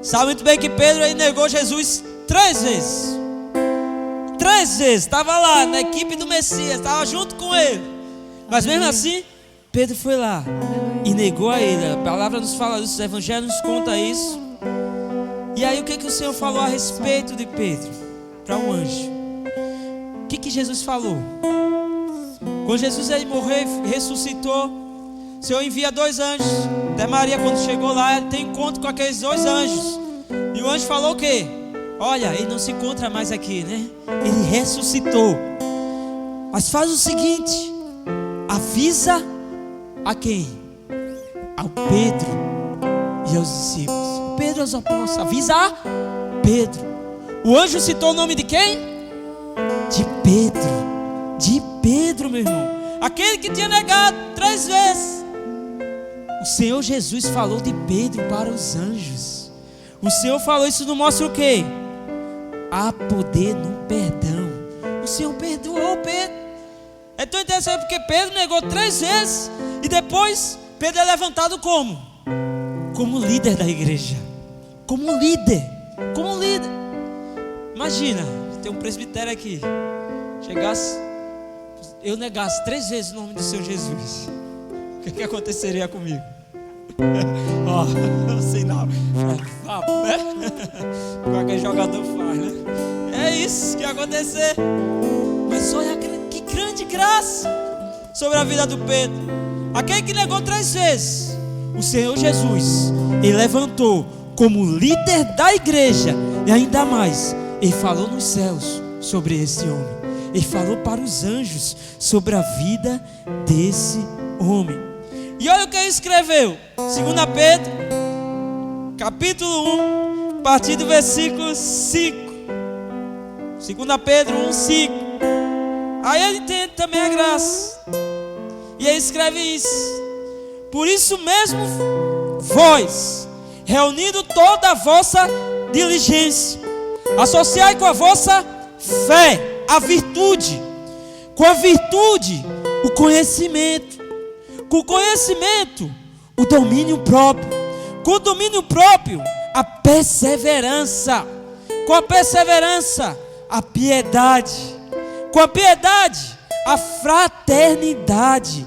sabe muito bem que Pedro aí negou Jesus 3 vezes. 3 vezes, estava lá na equipe do Messias, estava junto com ele. Mas mesmo assim, Pedro foi lá e negou a ele. A palavra nos fala isso, o Evangelho nos conta isso. E aí o que o Senhor falou a respeito de Pedro? Para um anjo. O que Jesus falou? Quando Jesus aí morreu e ressuscitou, o Senhor envia 2 anjos. Até Maria, quando chegou lá, ela tem encontro com aqueles 2 anjos. E o anjo falou o quê? Olha, ele não se encontra mais aqui, né? Ele ressuscitou. Mas faz o seguinte: avisa a quem? Ao Pedro e aos discípulos. Pedro e aos apóstolos. Avisa a Pedro. O anjo citou o nome de quem? De Pedro. De Pedro, meu irmão. Aquele que tinha negado 3 vezes. O Senhor Jesus falou de Pedro para os anjos. O Senhor falou, isso não mostra o quê? Há poder no perdão. O Senhor perdoou Pedro. É tão interessante porque Pedro negou 3 vezes. E depois Pedro é levantado como? Como líder da igreja. Como líder. Imagina, tem um presbitério aqui. Chegasse, eu negasse 3 vezes o nome do Senhor Jesus. O que aconteceria comigo? Sei não. Qualquer jogador faz, né? É isso que ia acontecer. Mas olha que grande graça sobre a vida do Pedro. Aquele que negou 3 vezes, o Senhor Jesus, ele levantou como líder da igreja. E ainda mais, ele falou nos céus sobre esse homem. Ele falou para os anjos sobre a vida desse homem. E olha o que ele escreveu. 2 Pedro, capítulo 1, a partir do versículo 5. 2 Pedro 1, 5. Aí ele entende também a graça. E ele escreve isso: por isso mesmo, vós, reunindo toda a vossa diligência, associai com a vossa fé a virtude, com a virtude o conhecimento, com o conhecimento o domínio próprio, com o domínio próprio a perseverança, com Com a perseverança, a piedade. Com a piedade, a fraternidade.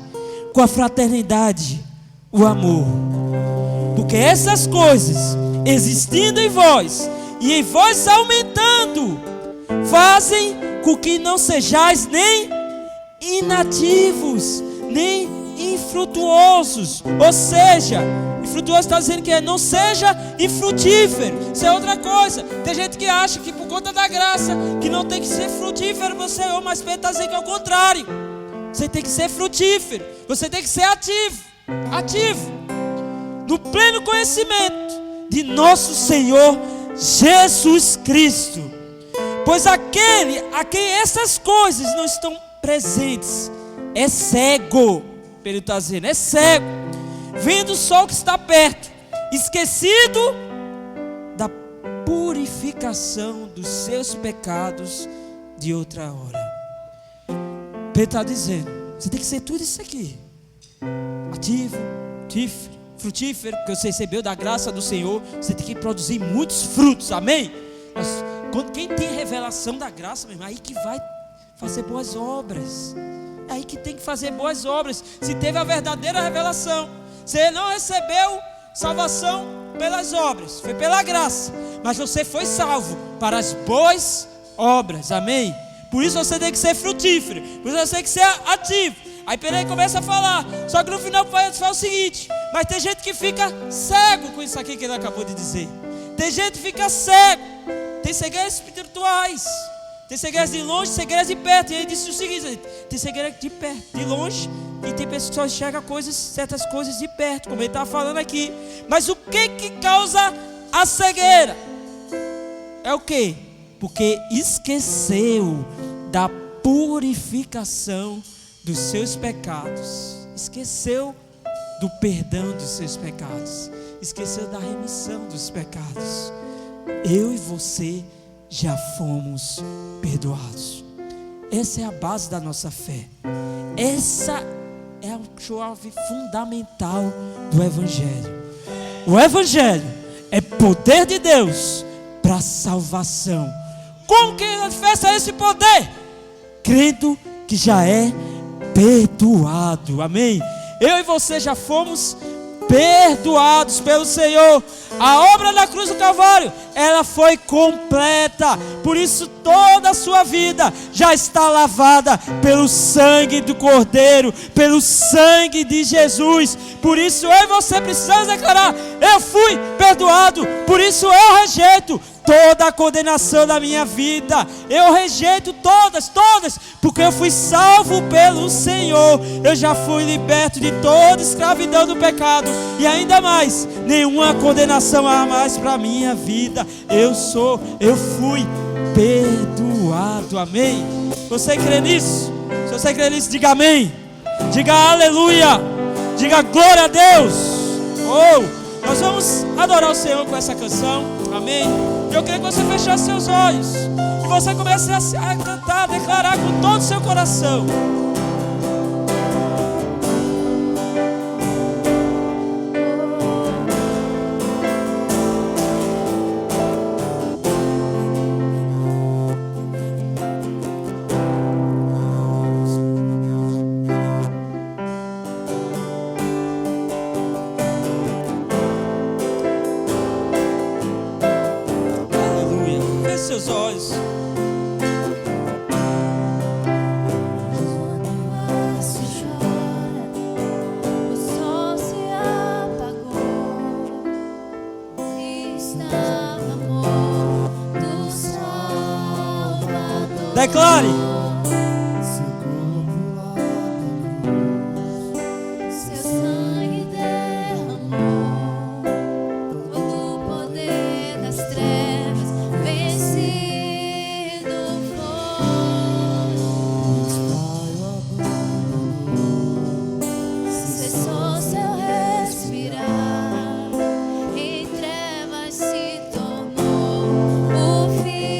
Com a fraternidade, o amor. Porque essas coisas, existindo em vós, e em vós aumentando, fazem com que não sejais nem inativos, nem infrutuosos. Ou seja, infrutuoso está dizendo que não seja infrutífero. Isso é outra coisa. Tem gente que acha que por conta da graça, que não tem que ser frutífero no Senhor, mas Pedro está dizendo que é o contrário. Você tem que ser frutífero, você tem que ser ativo, no pleno conhecimento de nosso Senhor Jesus Cristo. Pois aquele a quem essas coisas não estão presentes é cego. Pedro está dizendo, é cego, vendo só o que está perto, esquecido da purificação dos seus pecados de outra hora. Pedro está dizendo, você tem que ser tudo isso aqui: ativo, frutífero, porque você recebeu da graça do Senhor. Você tem que produzir muitos frutos, amém? Mas quem tem revelação da graça, meu irmão, aí que vai fazer boas obras. É aí que tem que fazer boas obras. Se teve a verdadeira revelação, você não recebeu salvação pelas obras, foi pela graça, mas você foi salvo para as boas obras, amém? Por isso você tem que ser frutífero, por isso você tem que ser ativo. Aí Pedro começa a falar, só que no final vai o seguinte: mas tem gente que fica cego com isso aqui que ele acabou de dizer. Tem gente que fica cego, tem cegueiras espirituais, tem cegueiras de longe, cegueiras de perto. E ele disse o seguinte: tem cegueira de perto, de longe, e tem pessoas que só enxergam certas coisas de perto, como ele estava falando aqui. Mas o que causa a cegueira? É o que? Porque esqueceu da purificação dos seus pecados, esqueceu do perdão dos seus pecados, esqueceu da remissão dos pecados. Eu e você já fomos perdoados. Essa é a base da nossa fé. Essa é a chave fundamental do Evangelho. O Evangelho é poder de Deus para a salvação. Como que manifesta esse poder? Crendo que já é perdoado, amém? Eu e você já fomos perdoados pelo Senhor. A obra da cruz do Calvário, ela foi completa. Por isso toda a sua vida já está lavada pelo sangue do Cordeiro, pelo sangue de Jesus. Por isso eu e você precisamos declarar: eu fui perdoado. Por isso eu rejeito toda a condenação da minha vida. Eu rejeito todas, porque eu fui salvo pelo Senhor. Eu já fui liberto de toda escravidão do pecado, e ainda mais, nenhuma condenação há mais para a minha vida. Eu fui perdoado, amém? Você crê nisso? Se você crê nisso, diga amém, diga aleluia, diga glória a Deus. Nós vamos adorar o Senhor com essa canção, amém? Eu queria que você fechasse seus olhos e você comece a cantar, a declarar com todo o seu coração. Seus olhos. Quando se chora, o sol se apagou, está no amor do Salvador. Declare. Seu sangue derramou todo o poder das trevas. Cessou seu respirar, em trevas se tornou o Filho.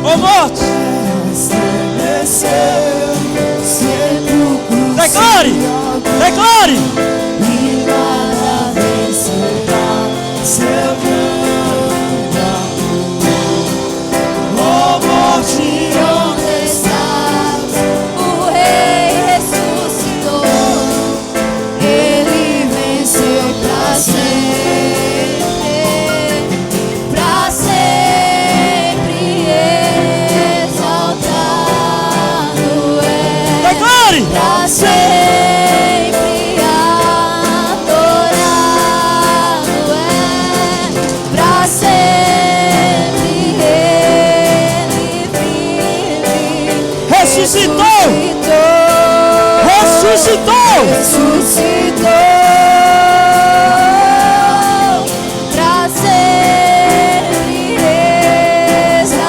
Ô morte, declare, declare. E nada vencerá seu grande amor. Ó morte, onde estás? O Rei ressuscitou. Ele venceu pra sempre, pra sempre exaltado é. Declare. Pra sempre adorado é, pra sempre ele vive. Ressuscitou. Ressuscitou. Ressuscitou. Pra sempre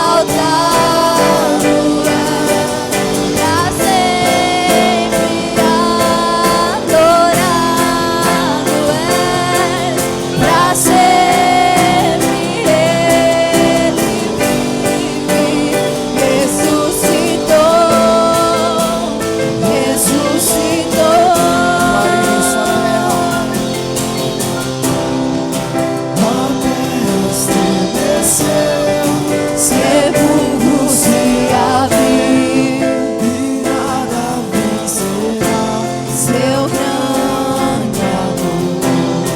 exaltado é, pra sempre adorado é, pra sempre ele vive. Ressuscitou, ressuscitou. Sepulcro se abriu e nada vencerá seu grande amor.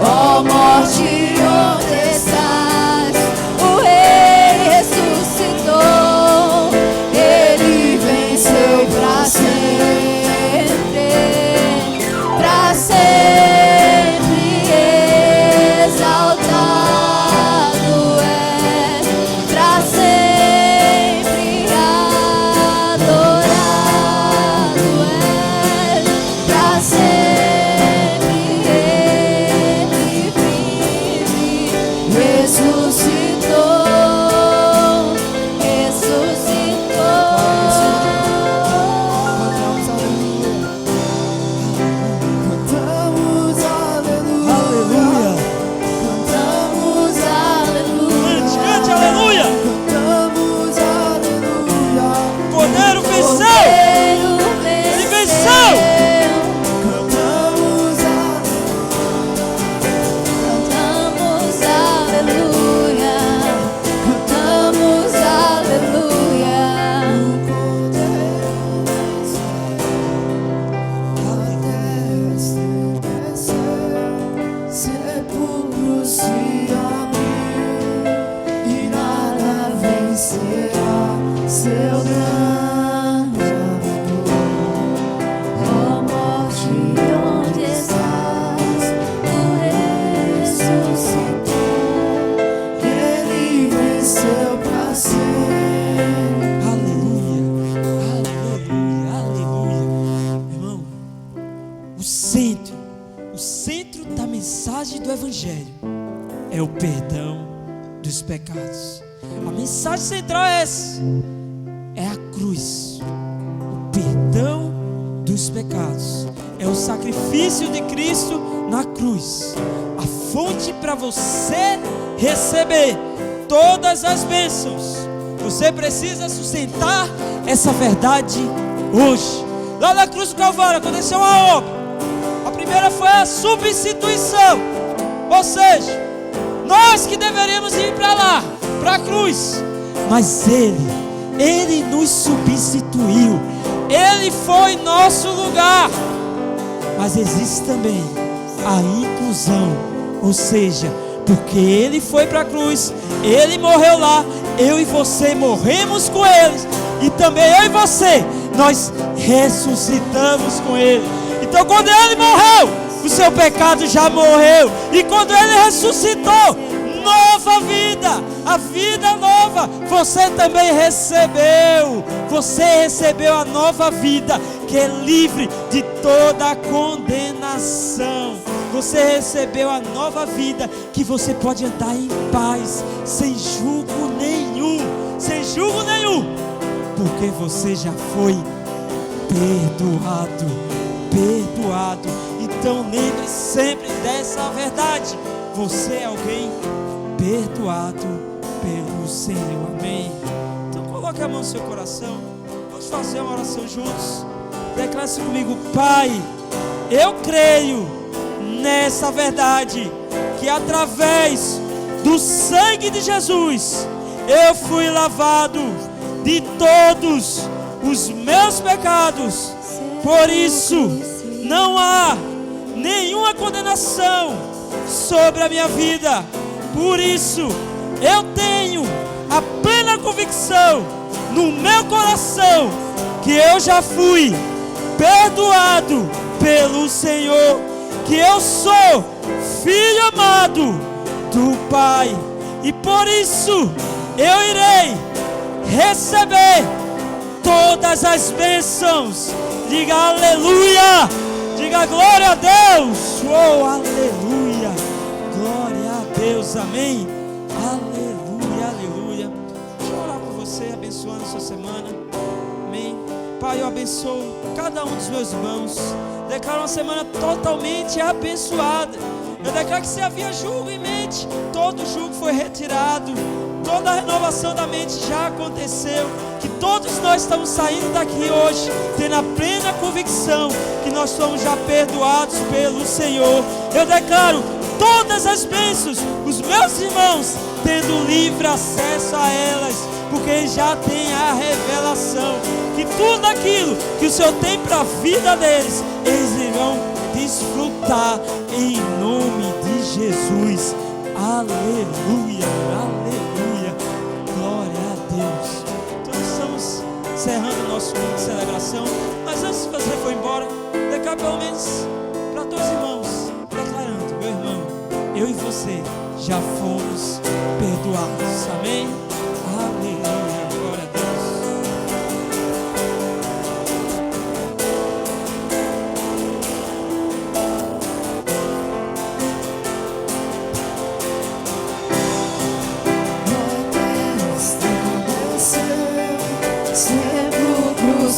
Ó morte, onde estás? O Rei ressuscitou. Ele venceu pra sempre, pra sempre exaltado é, pra sempre adorado é, pra sempre ele vive. Ressuscitou, ressuscitou. Cantamos aleluia, cantamos aleluia, Cante aleluia. cantamos aleluia. O Cordeiro venceu. Ele venceu. Cantamos aleluia, cantamos aleluia. Sepulcro se abriu e nada vencerá seu grande amor. Ó morte, onde estás? O Rei ressuscitou. Ele venceu pra sempre. Aleluia, aleluia, aleluia. Meu irmão, o centro da mensagem do Evangelho é o perdão dos pecados. A mensagem central é essa: é a cruz, o perdão dos pecados. É o sacrifício de Cristo na cruz, a fonte para você receber todas as bênçãos. Você precisa sustentar essa verdade hoje. Lá na cruz do Calvário aconteceu uma obra. A primeira foi a substituição, ou seja, nós que deveríamos ir para lá, para a cruz, mas Ele nos substituiu. Ele foi nosso lugar. Mas existe também a inclusão, ou seja, porque Ele foi para a cruz, Ele morreu lá, eu e você morremos com Ele, e também eu e você, nós ressuscitamos com Ele. Então quando Ele morreu, o seu pecado já morreu, e quando Ele ressuscitou, nova vida, a vida nova, você também recebeu. Você recebeu a nova vida, que é livre de toda a condenação. Você recebeu a nova vida, que você pode andar em paz, sem julgo nenhum, porque você já foi perdoado. Então lembre sempre dessa verdade: você é alguém perdoado pelo Senhor. Amém. Coloque a mão no seu coração. Vamos fazer uma oração juntos. Declare-se comigo: Pai, eu creio nessa verdade, que através do sangue de Jesus eu fui lavado de todos os meus pecados. Por isso não há nenhuma condenação sobre a minha vida. Por isso eu tenho a plena convicção no meu coração que eu já fui perdoado pelo Senhor, que eu sou filho amado do Pai, e por isso eu irei receber todas as bênçãos. Diga aleluia, diga glória a Deus. Oh, aleluia, glória a Deus, amém. Aleluia, aleluia. Deixa eu orar por você, abençoando a sua semana, amém. Pai, eu abençoo cada um dos meus irmãos. Declaro uma semana totalmente abençoada. Eu declaro que se havia julgo em mente, todo julgo foi retirado, toda a renovação da mente já aconteceu. Que todos nós estamos saindo daqui hoje tendo a plena convicção que nós somos já perdoados pelo Senhor. Eu declaro todas as bênçãos, os meus irmãos tendo livre acesso a elas, porque já tem a revelação que tudo aquilo que o Senhor tem para a vida deles, eles irão desfrutar em nome de Jesus. Aleluia, aleluia, glória a Deus. Então estamos encerrando o nosso momento de celebração, mas antes que você for embora, declare pelo menos para todos os irmãos, declarando: meu irmão, eu e você já fomos perdoados, amém? Aleluia, glória a Deus. Sepulcro